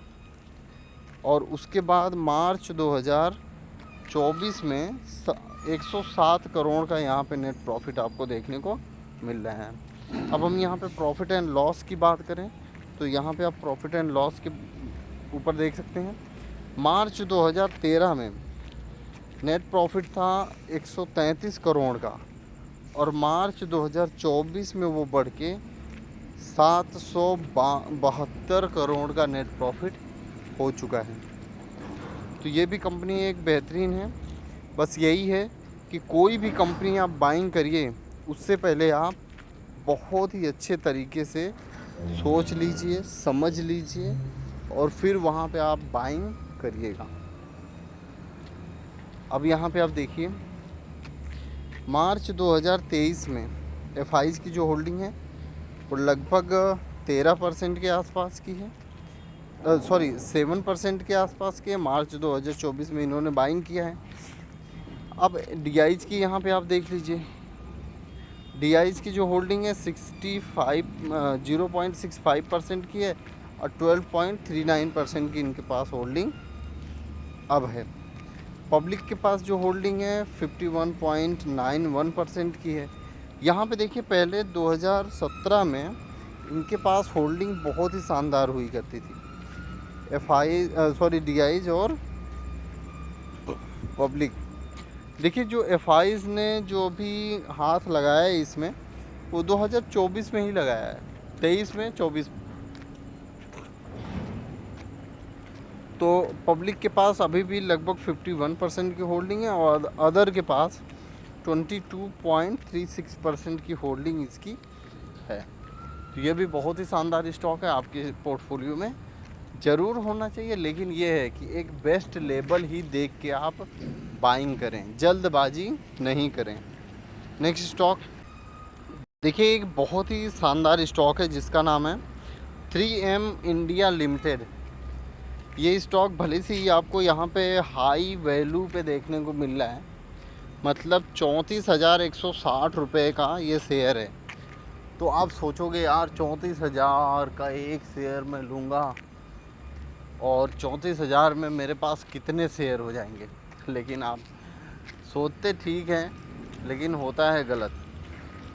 और उसके बाद मार्च 2024 में 107 करोड़ का यहाँ पे नेट प्रॉफिट आपको देखने को मिल रहा है। अब हम यहाँ पे प्रॉफिट एंड लॉस की बात करें तो यहाँ पे आप प्रॉफिट एंड लॉस के ऊपर देख सकते हैं। मार्च 2013 में नेट प्रॉफिट था 133 करोड़ का, और मार्च 2024 में वो बढ़ के 772 करोड़ का नेट प्रॉफिट हो चुका है। तो ये भी कंपनी एक बेहतरीन है। बस यही है कि कोई भी कंपनी आप बाइंग करिए उससे पहले आप बहुत ही अच्छे तरीके से सोच लीजिए, समझ लीजिए, और फिर वहाँ पे आप बाइंग करिएगा। अब यहाँ पे आप देखिए मार्च 2023 में एफआईज़ की जो होल्डिंग है वो लगभग 13% के आसपास की है, 7% के आसपास की है। मार्च 2024 में इन्होंने बाइंग किया है। अब डीआईज की यहाँ पे आप देख लीजिए, डीआईज की जो होल्डिंग है 0.65% की है, और 12.39% की इनके पास होल्डिंग अब है। पब्लिक के पास जो होल्डिंग है 51.91% की है। यहाँ पे देखिए पहले 2017 में इनके पास होल्डिंग बहुत ही शानदार हुई करती थी, डीआईज और पब्लिक। देखिए जो एफआईज़ ने जो भी हाथ लगाया है इसमें वो 2024 में ही लगाया है, 23 में 24 में। तो पब्लिक के पास अभी भी लगभग 51% की होल्डिंग है, और अदर के पास 22.36% की होल्डिंग इसकी है। तो ये भी बहुत ही शानदार स्टॉक है, आपके पोर्टफोलियो में ज़रूर होना चाहिए। लेकिन ये है कि एक बेस्ट लेवल ही देख के आप बाइंग करें, जल्दबाजी नहीं करें। नेक्स्ट स्टॉक देखिए, एक बहुत ही शानदार स्टॉक है जिसका नाम है 3M इंडिया लिमिटेड। ये स्टॉक भले से ही आपको यहाँ पे हाई वैल्यू पे देखने को मिल रहा है, मतलब 34,160 रुपये का ये शेयर है। तो आप सोचोगे यार 34,000 का एक शेयर मैं लूँगा और 34,000 में मेरे पास कितने शेयर हो जाएंगे। लेकिन आप सोचते ठीक हैं, लेकिन होता है गलत,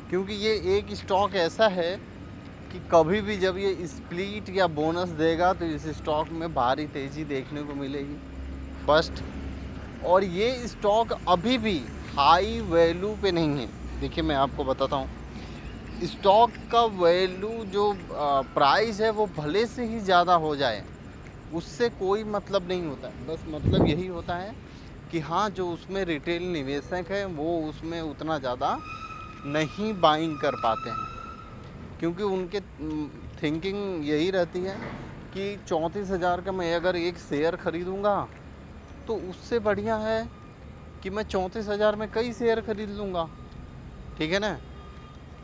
क्योंकि ये एक स्टॉक ऐसा है कि कभी भी जब ये स्प्लिट या बोनस देगा तो इस स्टॉक में भारी तेज़ी देखने को मिलेगी फर्स्ट। और ये स्टॉक अभी भी हाई वैल्यू पे नहीं है। देखिए मैं आपको बताता हूँ, स्टॉक का वैल्यू जो प्राइस है वो भले से ही ज़्यादा हो जाए, उससे कोई मतलब नहीं होता है। बस मतलब यही होता है कि हाँ, जो उसमें रिटेल निवेशक हैं वो उसमें उतना ज़्यादा नहीं बाइंग कर पाते हैं, क्योंकि उनके थिंकिंग यही रहती है कि 34,000 का मैं अगर एक शेयर ख़रीदूँगा तो उससे बढ़िया है कि मैं 34,000 में कई शेयर ख़रीद लूँगा। ठीक है ना,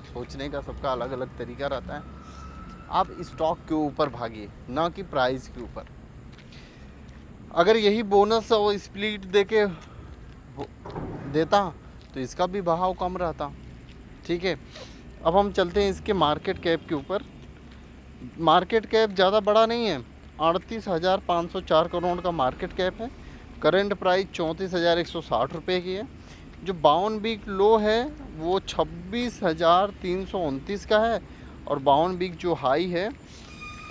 सोचने का सबका अलग अलग तरीका रहता है। आप स्टॉक के ऊपर भागिए, ना कि प्राइस के ऊपर। अगर यही बोनस और स्प्लिट देके देता तो इसका भी बहाव कम रहता। ठीक है, अब हम चलते हैं इसके मार्केट कैप के ऊपर। मार्केट कैप ज़्यादा बड़ा नहीं है, 38,504 करोड़ का मार्केट कैप है। करंट प्राइस 34,160 रुपये की है। जो 52 वीक लो है वो 26,329 का है, और 52 वीक जो हाई है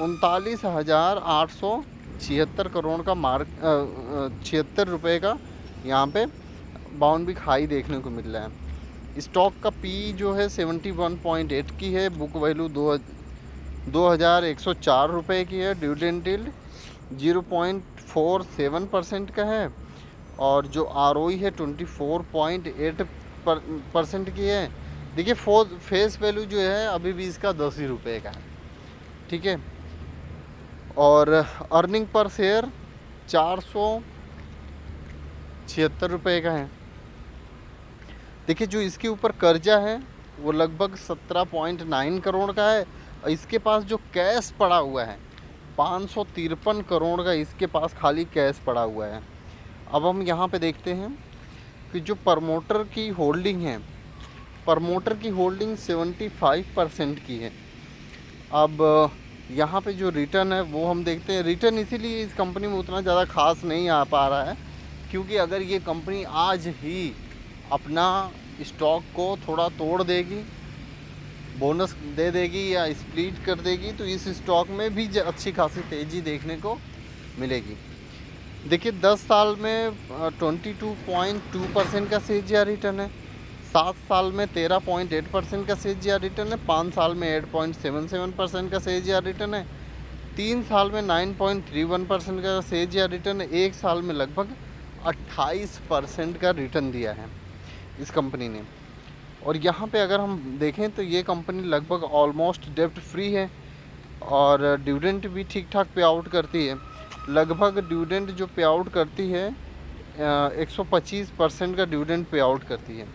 39,876 करोड़ का 76 रुपये का यहाँ पे 52 वीक हाई देखने को मिल रहा है। स्टॉक का पी जो है 71.8 की है। बुक वैल्यू 2,104 रुपये की है। डिविडेंड यील्ड 0.47% का है, और जो आरओई है 24.8% की है। देखिए फेस वैल्यू जो है अभी भी इसका 10 ही रुपये का है। ठीक है, और अर्निंग पर शेयर 476 रुपये का है। देखिए जो इसके ऊपर कर्जा है वो लगभग 17.9 करोड़ का है, और इसके पास जो कैश पड़ा हुआ है 553 करोड़ का इसके पास खाली कैश पड़ा हुआ है। अब हम यहाँ पे देखते हैं कि जो प्रमोटर की होल्डिंग है, प्रमोटर की होल्डिंग 75% की है। अब यहाँ पे जो रिटर्न है वो हम देखते हैं। रिटर्न इसीलिए इस कंपनी में उतना ज़्यादा खास नहीं आ पा रहा है, क्योंकि अगर ये कंपनी आज ही अपना स्टॉक को थोड़ा तोड़ देगी, बोनस दे देगी या स्प्लिट कर देगी, तो इस स्टॉक में भी अच्छी खासी तेज़ी देखने को मिलेगी। देखिए 10 साल में 22.2% का CAGR रिटर्न है, 7 साल में 13.8% का CAGR रिटर्न है, 5 साल में 8.77% का CAGR रिटर्न है, 3 साल में 9.31% का CAGR रिटर्न है, 1 साल में लगभग 28% का रिटर्न दिया है इस कंपनी ने। और यहाँ पे अगर हम देखें तो ये कंपनी लगभग ऑलमोस्ट डेब्ट फ्री है और डिविडेंड भी ठीक ठाक पे आउट करती है। लगभग डिविडेंड जो पे आउट करती है 125% का डिविडेंड पे आउट करती है।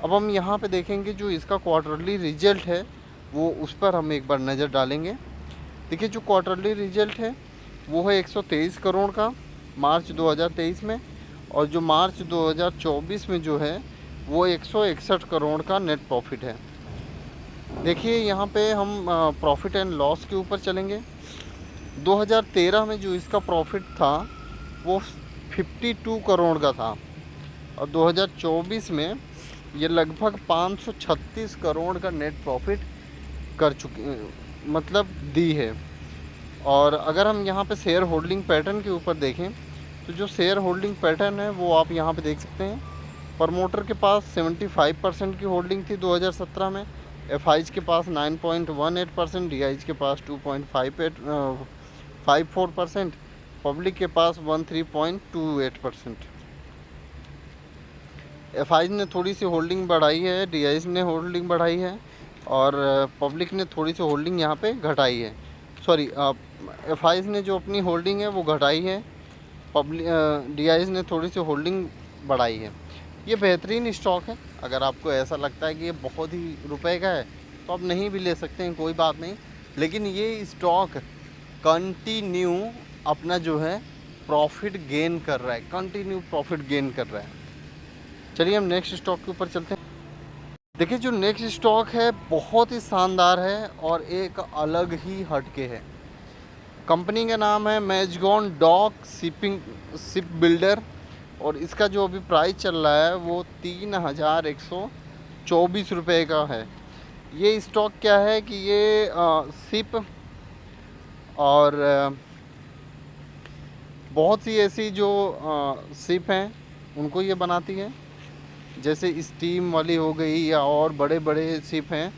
अब हम यहाँ पे देखेंगे जो इसका क्वार्टरली रिजल्ट है वो उस पर हम एक बार नज़र डालेंगे। देखिए जो क्वार्टरली रिजल्ट है वो है 123 करोड़ का मार्च 2023 में, और जो मार्च 2024 में जो है वो 161 करोड़ का नेट प्रॉफिट है। देखिए यहाँ पे हम प्रॉफिट एंड लॉस के ऊपर चलेंगे। 2013 में जो इसका प्रॉफिट था वो 52 करोड़ का था, और 2024 में ये लगभग 536 करोड़ का नेट प्रॉफिट कर चुकी मतलब दी है। और अगर हम यहाँ पे शेयर होल्डिंग पैटर्न के ऊपर देखें तो जो शेयर होल्डिंग पैटर्न है वो आप यहाँ पे देख सकते हैं। प्रमोटर के पास 75% की होल्डिंग थी 2017 में, एफआईज के पास 9.18%, डीआईज के पास 2.54%, पब्लिक के पास 13.28%। एफआईज ने थोड़ी सी होल्डिंग बढ़ाई है, डीआईज ने होल्डिंग बढ़ाई है, और पब्लिक ने थोड़ी सी होल्डिंग यहाँ पे घटाई है। सॉरी, एफआईज ने जो अपनी होल्डिंग है वो घटाई है, डीआईज ने थोड़ी सी होल्डिंग बढ़ाई है। ये बेहतरीन स्टॉक है। अगर आपको ऐसा लगता है कि ये बहुत ही रुपए का है तो आप नहीं भी ले सकते हैं, कोई बात नहीं, लेकिन ये स्टॉक कंटिन्यू अपना जो है प्रॉफिट गेन कर रहा है, कंटिन्यू प्रॉफिट गेन कर रहा है। चलिए हम नेक्स्ट स्टॉक के ऊपर चलते हैं। देखिए जो नेक्स्ट स्टॉक है बहुत ही शानदार है और एक अलग ही हटके है। कंपनी का नाम है मैजगॉन डॉक शिप बिल्डर, और इसका जो अभी प्राइस चल रहा है वो 3124 रुपये का है। ये स्टॉक क्या है कि ये शिप और बहुत सी ऐसी जो शिप हैं उनको ये बनाती है, जैसे स्टीम वाली हो गई या और बड़े बड़े शिप हैं,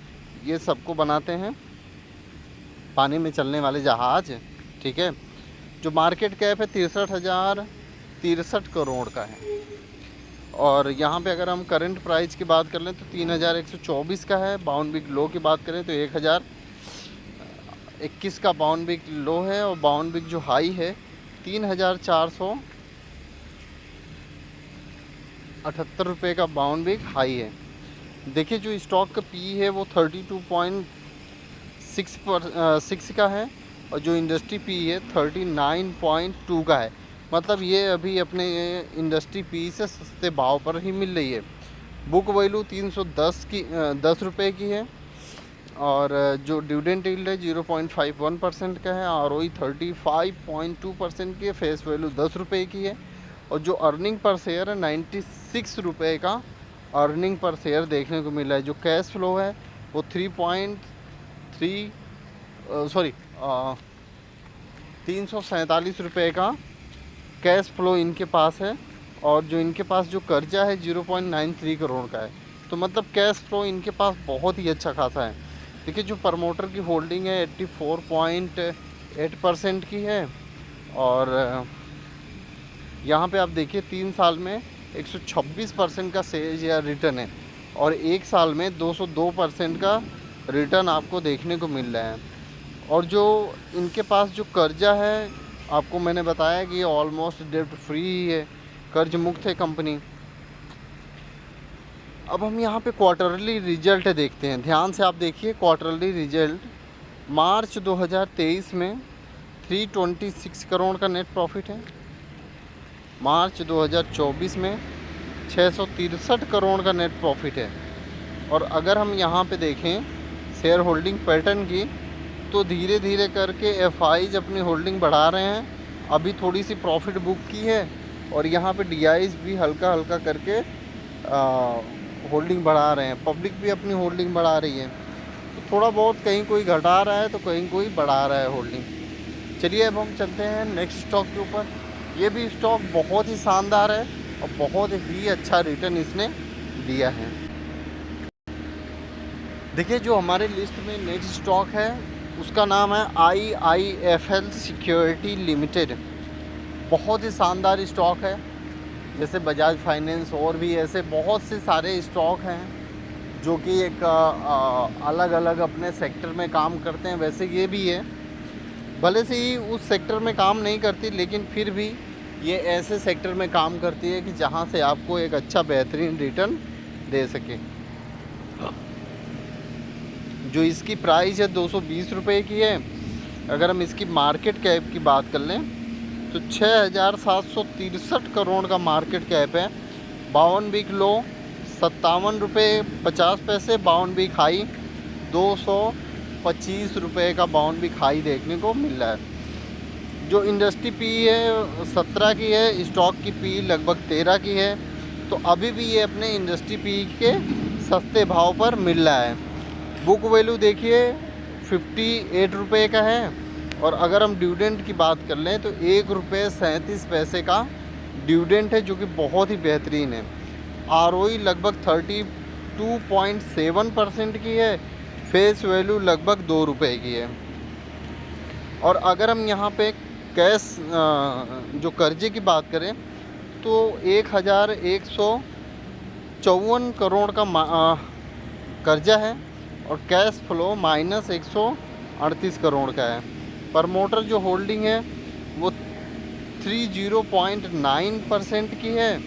ये सबको बनाते हैं, पानी में चलने वाले जहाज़। ठीक है, जो मार्केट कैप है 63 करोड़ का है। और यहाँ पे अगर हम करंट प्राइस की बात कर लें तो 3124 का है। बाउंड बिग लो की बात करें तो 1021 का बाउंड बिग लो है, और बाउंड बिग जो हाई है 3478 रुपये का बाउंड बिग हाई है। देखिए जो स्टॉक का पी है वो 32.6 का है, और जो इंडस्ट्री पी है 39.2 का है। मतलब ये अभी अपने इंडस्ट्री पी से सस्ते भाव पर ही मिल रही है। बुक वैल्यू 10 रुपये की है, और जो डिविडेंड यील्ड है 0.51% का है, आरओई 35.2% की है, फेस वैल्यू 10 रुपये की है, और जो अर्निंग पर शेयर है 96 रुपये का अर्निंग पर शेयर देखने को मिला है। जो कैश फ्लो है वो 347 रुपये का कैश फ्लो इनके पास है, और जो इनके पास जो कर्जा है 0.93 करोड़ का है। तो मतलब कैश फ्लो इनके पास बहुत ही अच्छा खासा है। देखिए जो प्रमोटर की होल्डिंग है 84.8% की है, और यहाँ पे आप देखिए 3 साल में 126% का सेज या रिटर्न है, और 1 साल में 202% का रिटर्न आपको देखने को मिल रहा है। और जो इनके पास जो कर्जा है आपको मैंने बताया कि ये ऑलमोस्ट डेब्ट फ्री है, कर्ज मुक्त है कंपनी। अब हम यहाँ पे क्वार्टरली रिजल्ट देखते हैं, ध्यान से आप देखिए। क्वार्टरली रिजल्ट मार्च 2023 में 326 करोड़ का नेट प्रॉफिट है। मार्च 2024 में 663 करोड़ का नेट प्रॉफिट है। और अगर हम यहाँ पे देखें शेयर होल्डिंग पैटर्न की, तो धीरे धीरे करके एफआईज अपनी होल्डिंग बढ़ा रहे हैं। अभी थोड़ी सी प्रॉफिट बुक की है और यहाँ पे डीआईज भी हल्का हल्का करके होल्डिंग बढ़ा रहे हैं। पब्लिक भी अपनी होल्डिंग बढ़ा रही है, तो थोड़ा बहुत कहीं कोई घटा रहा है तो कहीं कोई बढ़ा रहा है होल्डिंग। चलिए अब हम चलते हैं नेक्स्ट स्टॉक के ऊपर। ये भी स्टॉक बहुत ही शानदार है और बहुत ही अच्छा रिटर्न इसने दिया है। देखिए जो हमारे लिस्ट में नेक्स्ट स्टॉक है उसका नाम है IIFL सिक्योरिटी लिमिटेड। बहुत ही शानदार स्टॉक है। जैसे बजाज फाइनेंस और भी ऐसे बहुत से सारे स्टॉक हैं जो कि एक अलग अलग अपने सेक्टर में काम करते हैं, वैसे ये भी है। भले से ही उस सेक्टर में काम नहीं करती, लेकिन फिर भी ये ऐसे सेक्टर में काम करती है कि जहाँ से आपको एक अच्छा बेहतरीन रिटर्न दे सके। जो इसकी प्राइस है 220 रुपये की है। अगर हम इसकी मार्केट कैप की बात कर लें तो 6,763 करोड़ का मार्केट कैप है। 52 वीक लो 57 रुपये 50 पैसे, 52 वीक हाई 225 रुपये का 52 वीक हाई देखने को मिल रहा है। जो इंडस्ट्री पी है 17 की है, स्टॉक की पी लगभग 13 की है। तो अभी भी ये अपने इंडस्ट्री पी के सस्ते भाव पर मिल रहा है। बुक वैल्यू देखिए 58 रुपये का है। और अगर हम डिविडेंड की बात कर लें तो 1 रुपये 37 पैसे का डिविडेंड है, जो कि बहुत ही बेहतरीन है। आरओई लगभग 32.7% की है। फेस वैल्यू लगभग 2 रुपये की है। और अगर हम यहाँ पे कैश जो कर्जे की बात करें तो 1154 करोड़ का कर्जा है और कैश फ्लो -138 करोड़ का है। प्रमोटर जो होल्डिंग है वो 30.9% की है।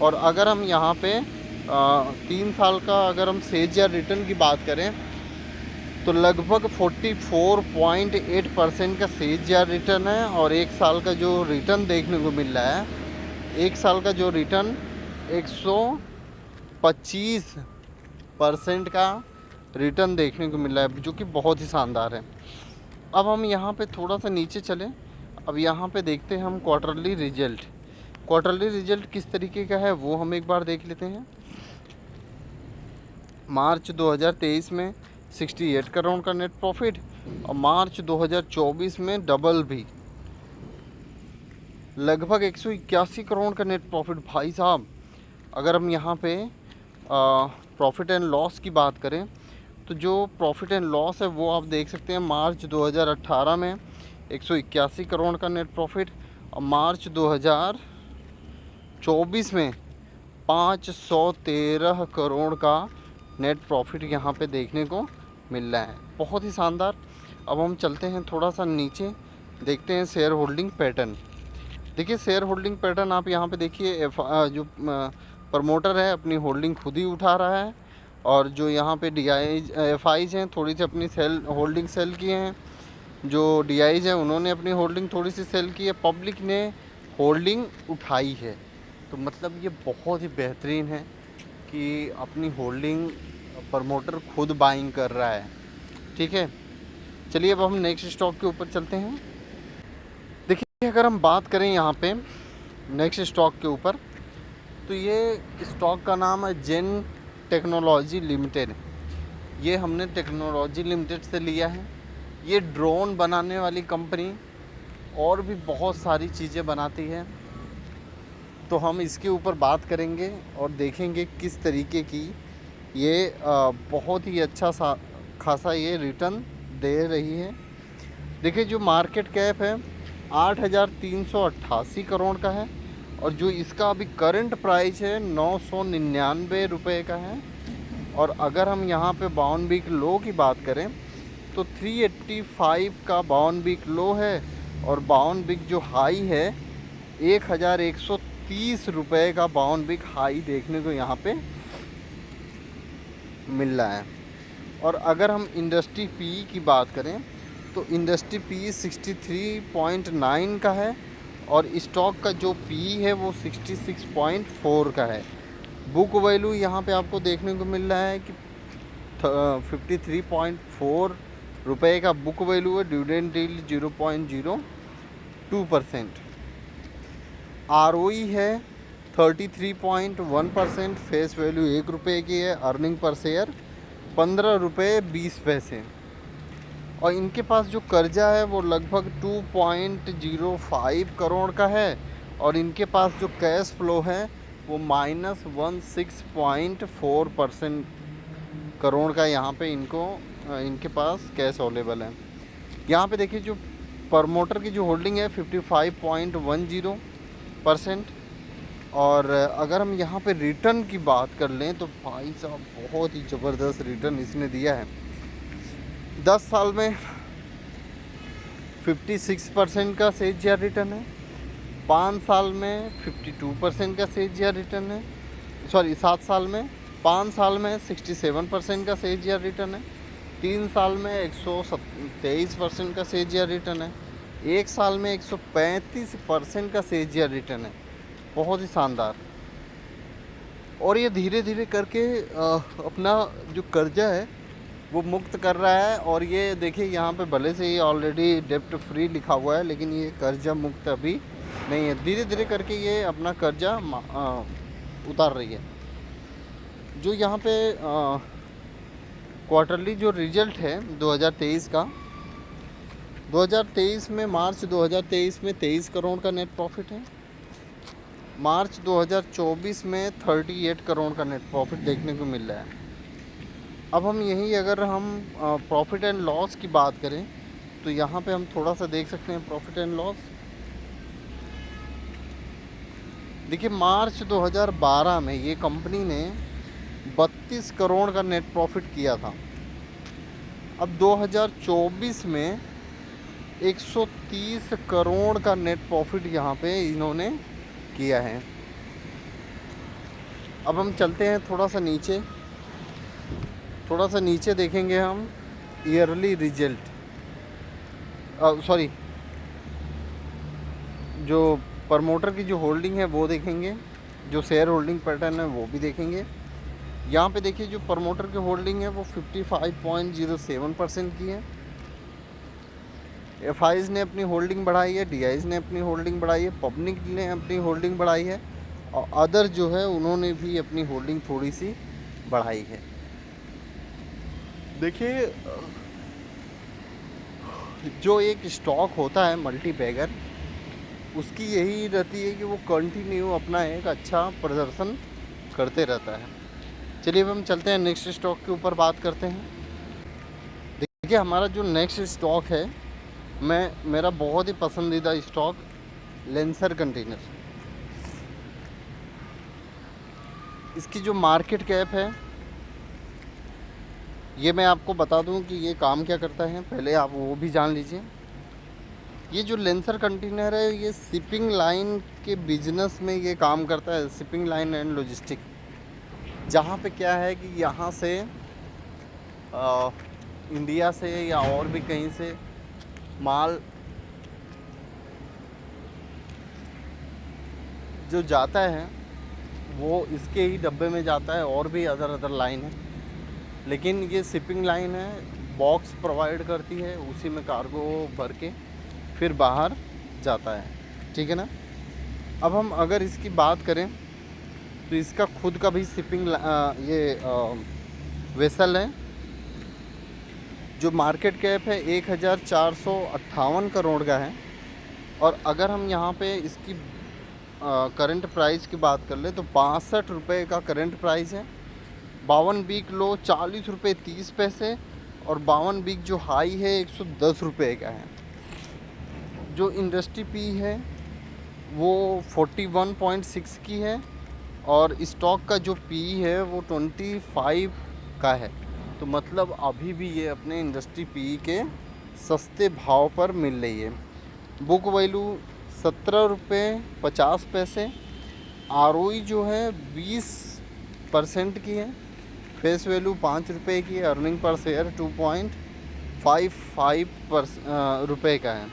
और अगर हम यहाँ पे 3 साल का अगर हम सेज या रिटर्न की बात करें तो लगभग 44.8% का सेज या रिटर्न है। और 1 साल का जो रिटर्न देखने को मिल रहा है, 1 साल का जो रिटर्न 125% का रिटर्न देखने को मिल रहा है, जो कि बहुत ही शानदार है। अब हम यहाँ पे थोड़ा सा नीचे चलें। अब यहाँ पे देखते हैं हम क्वार्टरली रिजल्ट। क्वार्टरली रिजल्ट किस तरीके का है वो हम एक बार देख लेते हैं। मार्च 2023 में 68 करोड़ का नेट प्रॉफिट और मार्च 2024 में डबल भी लगभग 181 करोड़ का नेट प्रॉफिट। भाई साहब अगर हम यहाँ पे प्रॉफिट एंड लॉस की बात करें तो जो प्रॉफिट एंड लॉस है वो आप देख सकते हैं। मार्च 2018 में 181 करोड़ का नेट प्रॉफिट और मार्च 2024 में 513 करोड़ का नेट प्रॉफिट यहाँ पे देखने को मिल रहा है। बहुत ही शानदार। अब हम चलते हैं थोड़ा सा नीचे, देखते हैं शेयर होल्डिंग पैटर्न। देखिए शेयर होल्डिंग पैटर्न आप यहाँ पे देखिए, जो प्रमोटर है अपनी होल्डिंग खुद ही उठा रहा है। और जो यहाँ पे डीआईज एफआईज हैं थोड़ी सी अपनी होल्डिंग सेल किए हैं। जो डीआईज हैं उन्होंने अपनी होल्डिंग थोड़ी सी सेल की है। पब्लिक ने होल्डिंग उठाई है। तो मतलब ये बहुत ही बेहतरीन है कि अपनी होल्डिंग प्रमोटर खुद बाइंग कर रहा है। ठीक है, चलिए अब हम नेक्स्ट स्टॉक के ऊपर चलते हैं। देखिए अगर हम बात करें यहाँ पे नेक्स्ट स्टॉक के ऊपर, तो ये स्टॉक का नाम है जेन टेक्नोलॉजी लिमिटेड। ये हमने टेक्नोलॉजी लिमिटेड से लिया है। ये ड्रोन बनाने वाली कंपनी और भी बहुत सारी चीज़ें बनाती है। तो हम इसके ऊपर बात करेंगे और देखेंगे किस तरीके की ये बहुत ही अच्छा खासा ये रिटर्न दे रही है। देखिए जो मार्केट कैप है 8,388 करोड़ का है और जो इसका अभी करंट प्राइस है 999 रुपये का है। और अगर हम यहाँ पे 52 वीक लो की बात करें तो 385 का 52 वीक लो है और 52 वीक जो हाई है 1,130 रुपये का 52 वीक हाई देखने को यहाँ पे मिल रहा है। और अगर हम इंडस्ट्री पी की बात करें तो इंडस्ट्री पी 63.9 का है और स्टॉक का जो पी है वो 66.4 का है। बुक वैल्यू यहाँ पे आपको देखने को मिल रहा है कि 53.4 रुपये का बुक वैल्यू है। Dividend yield 0.02%। ROE है 33.1%। फेस वैल्यू 1 रुपये की है। अर्निंग पर शेयर 15 रुपये 20 पैसे। और इनके पास जो कर्जा है वो लगभग 2.05 करोड़ का है और इनके पास जो कैश फ्लो है वो -16.4% करोड़ का यहाँ पे इनके पास कैश अवेलेबल है। यहाँ पे देखिए जो प्रमोटर की जो होल्डिंग है 55.10%। और अगर हम यहाँ पे रिटर्न की बात कर लें तो भाई साहब बहुत ही ज़बरदस्त रिटर्न इसने दिया है। 10 साल में 56% का CAGR रिटर्न है। 5 साल में 52% का CAGR रिटर्न है। 7 साल में 5 साल में 67% का CAGR रिटर्न है। 3 साल में 123% का CAGR रिटर्न है। 1 साल में 135% का CAGR रिटर्न है। बहुत ही शानदार। और ये धीरे धीरे करके अपना जो कर्जा है वो मुक्त कर रहा है। और ये देखिए यहाँ पे भले से ये ऑलरेडी डेप्ट फ्री लिखा हुआ है लेकिन ये कर्जा मुक्त अभी नहीं है। धीरे धीरे करके ये अपना कर्जा उतार रही है। जो यहाँ पे क्वार्टरली जो रिजल्ट है 2023 का, 2023 में मार्च 2023 में 23 करोड़ का नेट प्रॉफिट है। मार्च 2024 में 38 करोड़ का नेट प्रॉफिट देखने को मिल रहा है। अब हम यहीं अगर हम प्रॉफिट एंड लॉस की बात करें तो यहाँ पे हम थोड़ा सा देख सकते हैं प्रॉफिट एंड लॉस। देखिए मार्च 2012 में ये कंपनी ने 32 करोड़ का नेट प्रॉफिट किया था। अब 2024 में 130 करोड़ का नेट प्रॉफिट यहाँ पे इन्होंने किया है। अब हम चलते हैं थोड़ा सा नीचे देखेंगे हम ईयरली रिजल्ट, जो प्रमोटर की जो होल्डिंग है वो देखेंगे, जो शेयर होल्डिंग पैटर्न है वो भी देखेंगे। यहाँ पे देखिए जो प्रमोटर की होल्डिंग है वो 55.07% की है। FIs ने अपनी होल्डिंग बढ़ाई है, DIs ने अपनी होल्डिंग बढ़ाई है, पब्लिक ने अपनी होल्डिंग बढ़ाई है और अदर जो है उन्होंने भी अपनी होल्डिंग थोड़ी सी बढ़ाई है। देखिए जो एक स्टॉक होता है मल्टीबैगर, उसकी यही रहती है कि वो कंटिन्यू अपना एक अच्छा प्रदर्शन करते रहता है। चलिए अब हम चलते हैं नेक्स्ट स्टॉक के ऊपर बात करते हैं। देखिए हमारा जो नेक्स्ट स्टॉक है मेरा बहुत ही पसंदीदा स्टॉक लेंसर कंटेनर। इसकी जो मार्केट कैप है ये मैं आपको बता दूं कि ये काम क्या करता है, पहले आप वो भी जान लीजिए। ये जो लेंसर कंटेनर है ये शिपिंग लाइन के बिजनेस में ये काम करता है, शिपिंग लाइन एंड लॉजिस्टिक। जहाँ पे क्या है कि यहाँ से इंडिया से या और भी कहीं से माल जो जाता है वो इसके ही डब्बे में जाता है। और भी अदर लाइन है लेकिन ये शिपिंग लाइन है, बॉक्स प्रोवाइड करती है, उसी में कार्गो भर के फिर बाहर जाता है। ठीक है ना। अब हम अगर इसकी बात करें तो इसका खुद का भी शिपिंग वेसल है। जो मार्केट कैप है 1458 करोड़ का है। और अगर हम यहाँ पे इसकी करंट प्राइस की बात कर ले तो 62 रुपये का करंट प्राइस है। 52 वीक लो 40 रुपये 30 पैसे और 52 वीक जो हाई है 110 रुपये का है। जो इंडस्ट्री पी है वो 41.6 की है और स्टॉक का जो पी है वो 25 का है। तो मतलब अभी भी ये अपने इंडस्ट्री पी के सस्ते भाव पर मिल रही है। बुक वैल्यू 17 रुपये 50 पैसे। ROE जो है 20% की है। फेस वैल्यू 5 रुपये की है। अर्निंग पर शेयर 2.2 रुपए का है।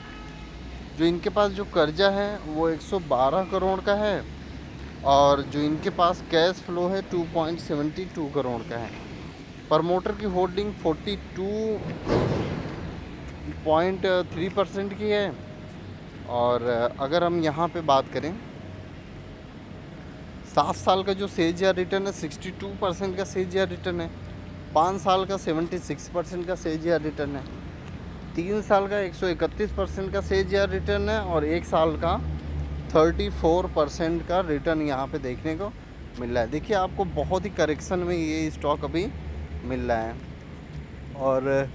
जो इनके पास जो कर्जा है वो 112 करोड़ का है, और जो इनके पास कैश फ्लो है 2.72 करोड़ का है। प्रमोटर की होल्डिंग 42.3% की है। और अगर हम यहाँ पे बात करें, 7 साल का जो सेज रिटर्न है 62% का सेज रिटर्न है, 5 साल का 76% का सेज रिटर्न है, 3 साल का 131% का सेज रिटर्न है, और 1 साल का 34% का रिटर्न यहाँ पे देखने को मिल रहा है। देखिए आपको बहुत ही करेक्शन में ये स्टॉक अभी मिल रहा है। और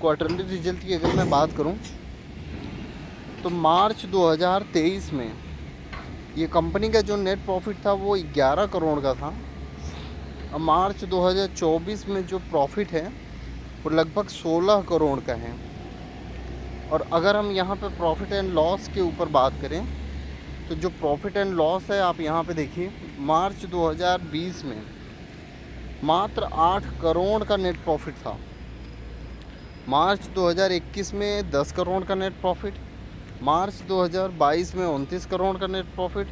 क्वार्टरली रिजल्ट की अगर मैं बात करूं तो मार्च 2023 में ये कंपनी का जो नेट प्रॉफिट था वो 11 करोड़ का था। अब मार्च 2024 में जो प्रॉफिट है वो लगभग 16 करोड़ का है। और अगर हम यहाँ पे प्रॉफिट एंड लॉस के ऊपर बात करें तो जो प्रॉफिट एंड लॉस है आप यहाँ पे देखिए, मार्च 2020 में मात्र 8 करोड़ का नेट प्रॉफिट था। मार्च 2021 में 10 करोड़ का नेट प्रॉफिट, मार्च 2022 में 29 करोड़ का नेट प्रॉफिट,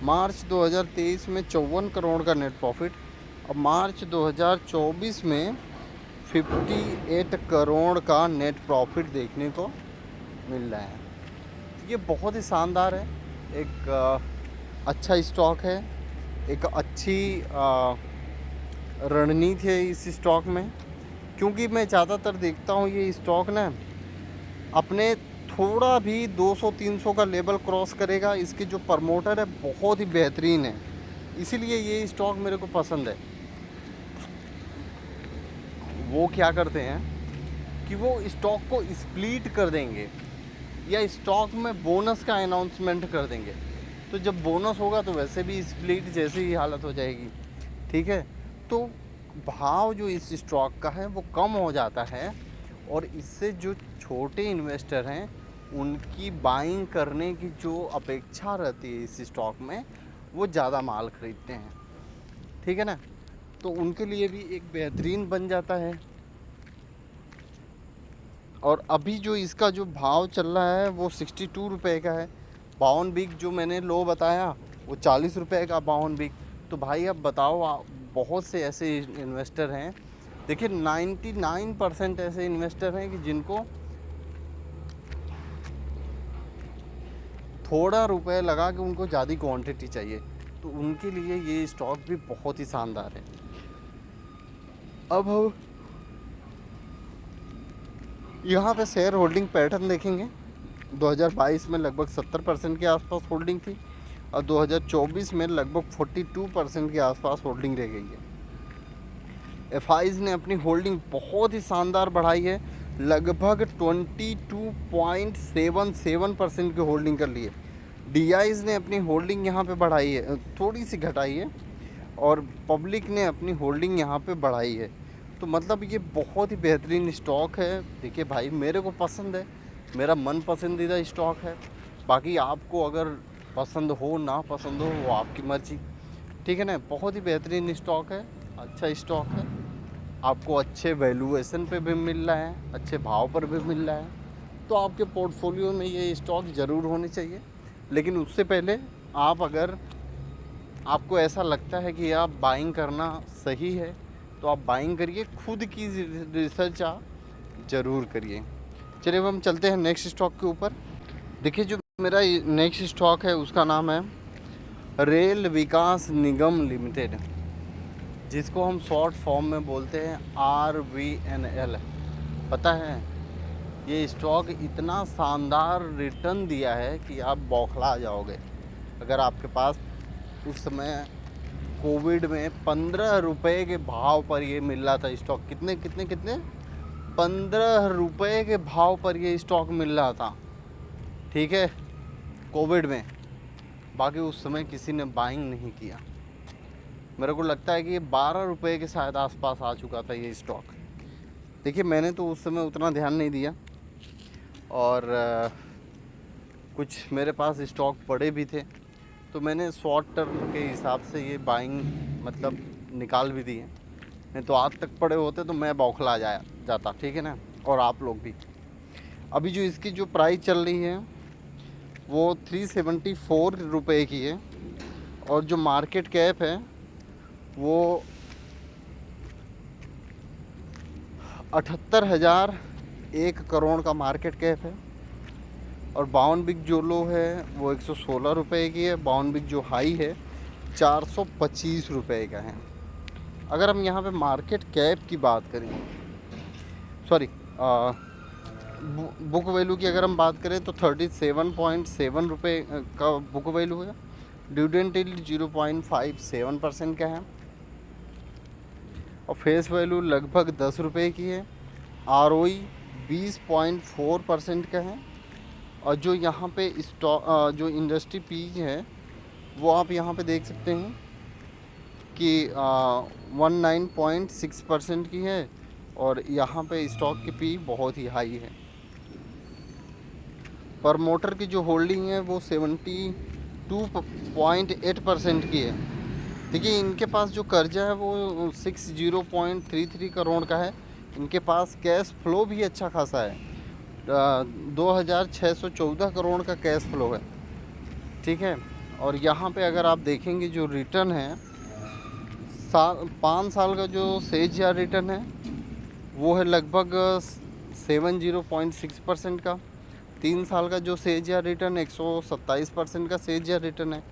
मार्च 2023 में 54 करोड़ का नेट प्रॉफिट, और मार्च 2024 में 58 करोड़ का नेट प्रॉफिट देखने को मिल रहा है। ये बहुत ही शानदार है, एक अच्छा स्टॉक है, एक अच्छी रणनीति है इस स्टॉक में। क्योंकि मैं ज़्यादातर देखता हूँ ये स्टॉक ना अपने थोड़ा भी 200-300 का लेवल क्रॉस करेगा। इसके जो प्रमोटर है बहुत ही बेहतरीन है, इसीलिए ये स्टॉक मेरे को पसंद है। वो क्या करते हैं कि वो स्टॉक को स्प्लिट कर देंगे या स्टॉक में बोनस का अनाउंसमेंट कर देंगे। तो जब बोनस होगा तो वैसे भी स्प्लिट जैसी ही हालत हो जाएगी, ठीक है। तो भाव जो इस स्टॉक का है वो कम हो जाता है, और इससे जो छोटे इन्वेस्टर हैं उनकी बाइंग करने की जो अपेक्षा रहती है इस स्टॉक में, वो ज़्यादा माल खरीदते हैं, ठीक है ना। तो उनके लिए भी एक बेहतरीन बन जाता है। और अभी जो इसका जो भाव चल रहा है वो 62 रुपये का है। बावन बिग जो मैंने लो बताया वो 40 रुपये का बावन बिग। तो भाई अब बताओ, बहुत से ऐसे इन्वेस्टर हैं, देखिए 99% ऐसे इन्वेस्टर हैं कि जिनको थोड़ा रुपए लगा के उनको ज़्यादा क्वांटिटी चाहिए, तो उनके लिए ये स्टॉक भी बहुत ही शानदार है। अब हम यहाँ पे शेयर होल्डिंग पैटर्न देखेंगे। 2022 में लगभग 70% के आसपास होल्डिंग थी, और 2024 में लगभग 42% के आसपास होल्डिंग रह गई है। एफआईज ने अपनी होल्डिंग बहुत ही शानदार बढ़ाई है, लगभग 22.77% की होल्डिंग कर ली है। डीआईज ने अपनी होल्डिंग यहाँ पे बढ़ाई है, थोड़ी सी घटाई है, और पब्लिक ने अपनी होल्डिंग यहाँ पे बढ़ाई है। तो मतलब ये बहुत ही बेहतरीन स्टॉक है। देखिए भाई मेरे को पसंद है, मेरा मन पसंदीदा स्टॉक है। बाकी आपको अगर पसंद हो ना पसंद हो वो आपकी मर्जी, ठीक है ना। बहुत ही बेहतरीन स्टॉक है, अच्छा स्टॉक है, आपको अच्छे वैल्यूएशन पे भी मिल रहा है, अच्छे भाव पर भी मिल रहा है। तो आपके पोर्टफोलियो में ये स्टॉक ज़रूर होने चाहिए। लेकिन उससे पहले आप अगर आपको ऐसा लगता है कि आप बाइंग करना सही है तो आप बाइंग करिए, खुद की रिसर्च आप ज़रूर करिए। चलिए अब हम चलते हैं नेक्स्ट स्टॉक के ऊपर। देखिए जो मेरा नेक्स्ट स्टॉक है उसका नाम है रेल विकास निगम लिमिटेड, जिसको हम शॉर्ट फॉर्म में बोलते हैं RVNL। पता है ये स्टॉक इतना शानदार रिटर्न दिया है कि आप बौखला जाओगे। अगर आपके पास उस समय कोविड में 15 रुपये के भाव पर ये मिल रहा था स्टॉक, कितने 15 रुपये के भाव पर ये स्टॉक मिल रहा था, ठीक है, कोविड में। बाकी उस समय किसी ने बाइंग नहीं किया। मेरे को लगता है कि ये 12 रुपये के शायद आसपास आ चुका था ये स्टॉक। देखिए मैंने तो उस समय उतना ध्यान नहीं दिया, और कुछ मेरे पास स्टॉक पड़े भी थे, तो मैंने शॉर्ट टर्म के हिसाब से ये बाइंग मतलब निकाल भी दिए। नहीं तो आज तक पड़े होते तो मैं बौखला जाता, ठीक है ना, और आप लोग भी। अभी जो इसकी जो प्राइस चल रही है वो 374 रुपये की है, और जो मार्केट कैप है वो 78,001 करोड़ का मार्केट कैप है। और बावन बिग जो लो है वो 116 रुपये की है। बावन बिग जो हाई है 425 रुपये का है। अगर हम यहाँ पे मार्केट कैप की बात करें, सॉरी बुक वैल्यू की अगर हम बात करें तो 37.7 रुपये का बुक वैल्यू है। डिविडेंड यील्ड 0.57% का है, और फेस वैल्यू लगभग 10 रुपये की है। ROE 20.4% का है। और जो यहाँ पे स्टॉक जो इंडस्ट्री पी है वो आप यहाँ पे देख सकते हैं कि 19.6% की है, और यहाँ पे स्टॉक की पी बहुत ही हाई है। प्रमोटर की जो होल्डिंग है वो 72.8% की है। देखिए इनके पास जो कर्जा है वो 60.33 करोड़ का है। इनके पास कैश फ्लो भी अच्छा खासा है, 2,614 करोड़ का कैश फ्लो है, ठीक है। और यहाँ पे अगर आप देखेंगे जो रिटर्न है 5 साल का जो CAGR रिटर्न है वो है लगभग 70.6% का। 3 साल का जो CAGR रिटर्न 127% का CAGR रिटर्न है।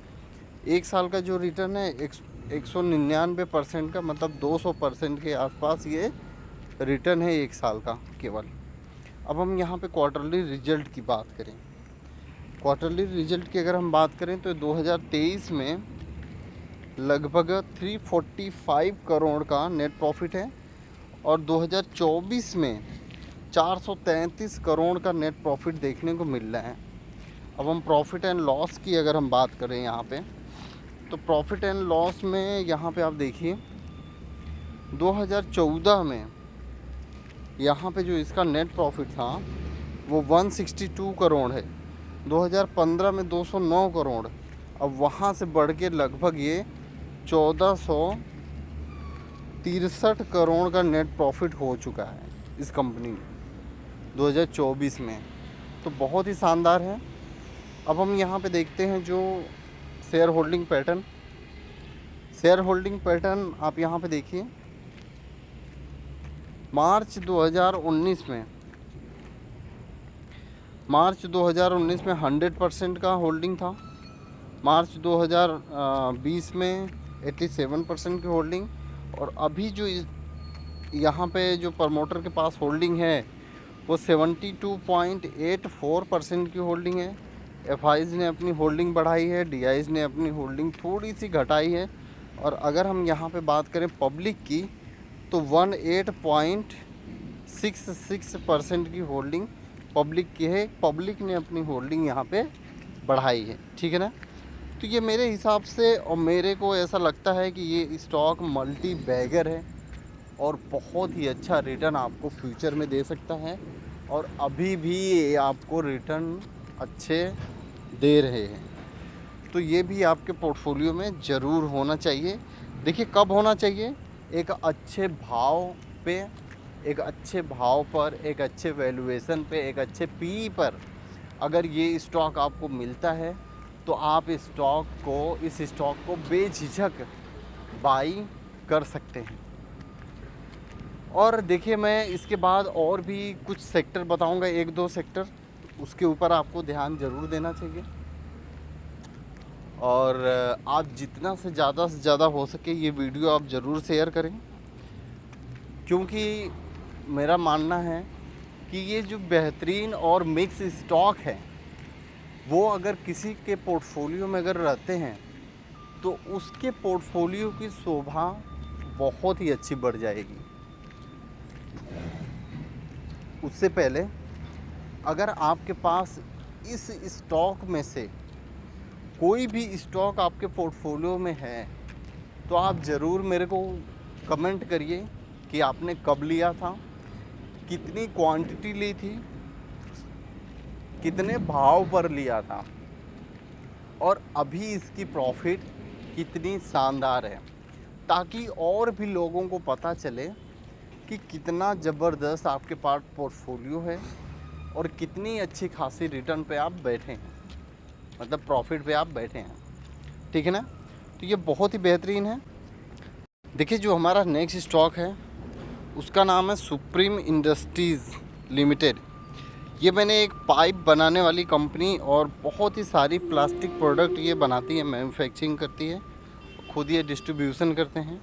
1 साल का जो रिटर्न है 199% का, मतलब 200% के आसपास ये रिटर्न है 1 साल का केवल। अब हम यहाँ पे क्वार्टरली रिजल्ट की बात करें। क्वार्टरली रिजल्ट की अगर हम बात करें तो 2023 में लगभग 345 करोड़ का नेट प्रॉफिट है, और 2024 में 433 करोड़ का नेट प्रॉफिट देखने को मिल रहा है। अब हम प्रॉफिट एंड लॉस की अगर हम बात करें यहाँ पे, तो प्रॉफिट एंड लॉस में यहाँ पे आप देखिए 2014 में यहाँ पे जो इसका नेट प्रॉफिट था वो 162 करोड़ है। 2015 में 209 करोड़, अब वहाँ से बढ़ के लगभग ये 1463 करोड़ का नेट प्रॉफिट हो चुका है इस कंपनी में 2024 में, तो बहुत ही शानदार है। अब हम यहाँ पे देखते हैं जो share holding pattern. Share holding pattern आप यहाँ पे देखिए, मार्च 2019 में 100% का होल्डिंग था। मार्च 2020 में 87% की होल्डिंग, और अभी जो यहाँ पे जो प्रमोटर के पास होल्डिंग है वो 72.84% की होल्डिंग है। FIs ने अपनी होल्डिंग बढ़ाई है, DIs ने अपनी होल्डिंग थोड़ी सी घटाई है। और अगर हम यहाँ पे बात करें पब्लिक की तो 18.66% की होल्डिंग पब्लिक की है। पब्लिक ने अपनी होल्डिंग यहाँ पे बढ़ाई है, ठीक है ना। तो ये मेरे हिसाब से, और मेरे को ऐसा लगता है कि ये स्टॉक मल्टी बैगर है और बहुत ही अच्छा रिटर्न आपको फ्यूचर में दे सकता है, और अभी भी ये आपको रिटर्न अच्छे दे रहे हैं। तो ये भी आपके पोर्टफोलियो में ज़रूर होना चाहिए। देखिए कब होना चाहिए, एक अच्छे भाव पे, एक अच्छे भाव पर, एक अच्छे वैल्यूएशन पे, एक अच्छे PE पर अगर ये स्टॉक आपको मिलता है तो आप इस स्टॉक को बेझिझक बाई कर सकते हैं। और देखिए मैं इसके बाद और भी कुछ सेक्टर बताऊंगा, 1-2 सेक्टर, उसके ऊपर आपको ध्यान ज़रूर देना चाहिए। और आप जितना से ज़्यादा हो सके ये वीडियो आप ज़रूर शेयर करें, क्योंकि मेरा मानना है कि ये जो बेहतरीन और मिक्स स्टॉक है वो अगर किसी के पोर्टफोलियो में अगर रहते हैं तो उसके पोर्टफोलियो की शोभा बहुत ही अच्छी बढ़ जाएगी। उससे पहले अगर आपके पास इस स्टॉक में से कोई भी स्टॉक आपके पोर्टफोलियो में है तो आप ज़रूर मेरे को कमेंट करिए कि आपने कब लिया था, कितनी क्वांटिटी ली थी, कितने भाव पर लिया था, और अभी इसकी प्रॉफिट कितनी शानदार है। ताकि और भी लोगों को पता चले कि कितना ज़बरदस्त आपके पास पोर्टफोलियो है और कितनी अच्छी खासी रिटर्न पे आप बैठे हैं, मतलब प्रॉफिट पे आप बैठे हैं, ठीक है ना। तो ये बहुत ही बेहतरीन है। देखिए जो हमारा नेक्स्ट स्टॉक है उसका नाम है सुप्रीम इंडस्ट्रीज़ लिमिटेड। ये मैंने एक पाइप बनाने वाली कंपनी और बहुत ही सारी प्लास्टिक प्रोडक्ट ये बनाती है, मैन्युफैक्चरिंग करती है, खुद ये डिस्ट्रीब्यूशन करते हैं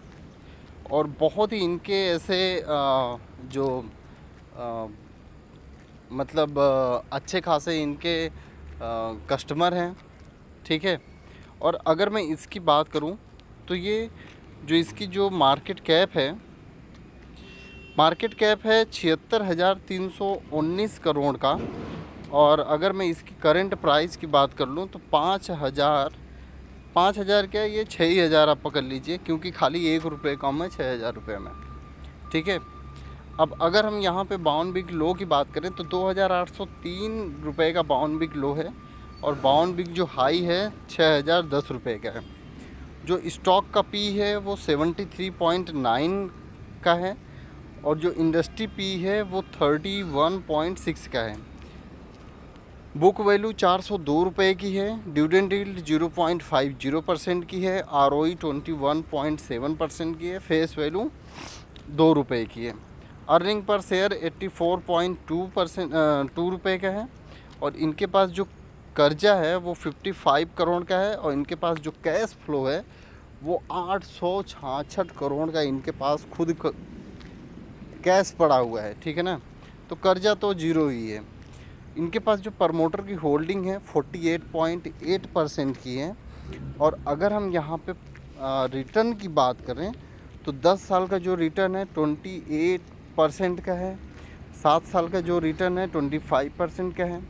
और बहुत ही इनके ऐसे जो मतलब अच्छे खासे इनके कस्टमर हैं, ठीक है। और अगर मैं इसकी बात करूं तो ये जो इसकी जो मार्केट कैप है 76,319 करोड़ का। और अगर मैं इसकी करंट प्राइस की बात कर लूँ तो 5,000 क्या, ये 6,000 आप पकड़ लीजिए, क्योंकि खाली 1 रुपये कम है 6,000 रुपये में, ठीक है। अब अगर हम यहाँ पे बाउन बिग लो की बात करें तो 2,803 रुपये का बाउन बिग लो है और बाउन बिग जो हाई है 6,010 रुपये का है। जो स्टॉक का पी है वो 73.9 का है और जो इंडस्ट्री पी है वो 31.6 का है। बुक वैल्यू 402 रुपये की है। डिविडेंड यील्ड 0.50% की है। ROE 21.7% की है। फेस वैल्यू 2 रुपये की है। अर्निंग पर शेयर 84.2 रुपये का है और इनके पास जो कर्जा है वो 55 करोड़ का है और इनके पास जो कैश फ्लो है वो 866 करोड़ का इनके पास खुद कैश पड़ा हुआ है, ठीक है ना। तो कर्जा तो जीरो ही है। इनके पास जो प्रमोटर की होल्डिंग है 48.8% की है और अगर हम यहाँ पे रिटर्न की बात करें तो 10 साल का जो रिटर्न है 28% का है, 7 साल का जो रिटर्न है 25% का है,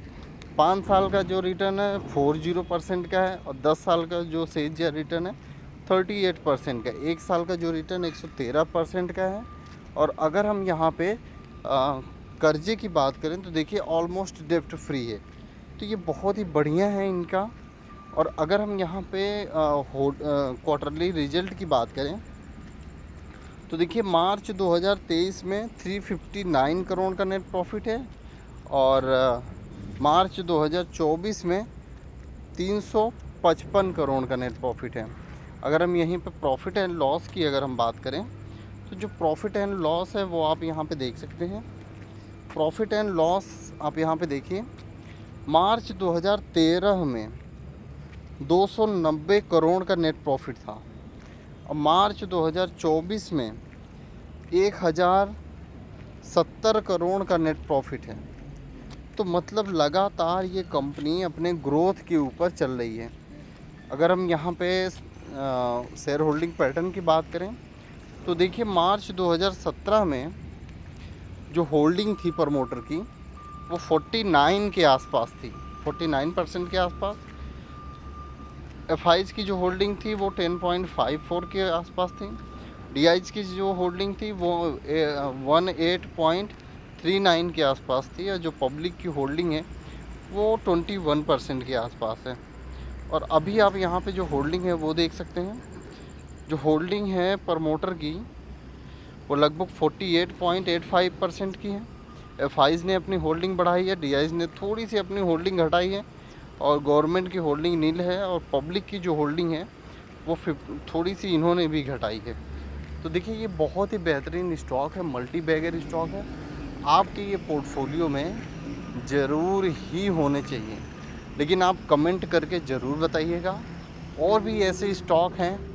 5 साल का जो रिटर्न है 40% का है और 10 साल का जो सेज या रिटर्न है 38% का है। 1 साल का जो रिटर्न 113% का है। और अगर हम यहाँ पे कर्जे की बात करें तो देखिए ऑलमोस्ट डेप्ट फ्री है, तो ये बहुत ही बढ़िया है इनका। और अगर हम यहाँ पे क्वार्टरली रिजल्ट की बात करें तो देखिए मार्च 2023 में 359 करोड़ का नेट प्रॉफिट है और मार्च 2024 में 355 करोड़ का नेट प्रॉफिट है। अगर हम यहीं पे प्रॉफिट एंड लॉस की अगर हम बात करें तो जो प्रॉफिट एंड लॉस है वो आप यहाँ पे देख सकते हैं। प्रॉफिट एंड लॉस आप यहाँ पे देखिए, मार्च 2013 में 290 करोड़ का नेट प्रॉफिट था और मार्च 2024 में 1,070 करोड़ का नेट प्रॉफिट है। तो मतलब लगातार ये कंपनी अपने ग्रोथ के ऊपर चल रही है। अगर हम यहाँ पे शेयर होल्डिंग पैटर्न की बात करें तो देखिए मार्च 2017 में जो होल्डिंग थी प्रमोटर की वो 49 के आसपास थी, 49% के आसपास। FIs की जो होल्डिंग थी वो 10.54 के आसपास थी। DIs की जो होल्डिंग थी वो 18.39 के आसपास थी और जो पब्लिक की होल्डिंग है वो 21% के आसपास है। और अभी आप यहाँ पे जो होल्डिंग है वो देख सकते हैं। जो होल्डिंग है प्रमोटर की वो लगभग 48.85% की है। FIs ने अपनी होल्डिंग बढ़ाई है, DIs ने थोड़ी सी अपनी होल्डिंग घटाई है और गवर्नमेंट की होल्डिंग नील है और पब्लिक की जो होल्डिंग है वो थोड़ी सी इन्होंने भी घटाई है। तो देखिए ये बहुत ही बेहतरीन स्टॉक है, मल्टी बैगर स्टॉक है, आपके ये पोर्टफोलियो में ज़रूर ही होने चाहिए। लेकिन आप कमेंट करके ज़रूर बताइएगा। और भी ऐसे स्टॉक हैं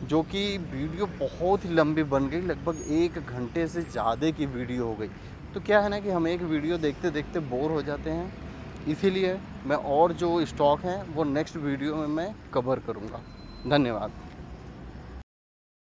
जो कि वीडियो बहुत ही लंबी बन गई, लगभग 1 घंटे से ज़्यादा की वीडियो हो गई। तो क्या है ना कि हम एक वीडियो देखते देखते बोर हो जाते हैं, इसीलिए मैं और जो स्टॉक हैं वो नेक्स्ट वीडियो में मैं कवर करूँगा। धन्यवाद।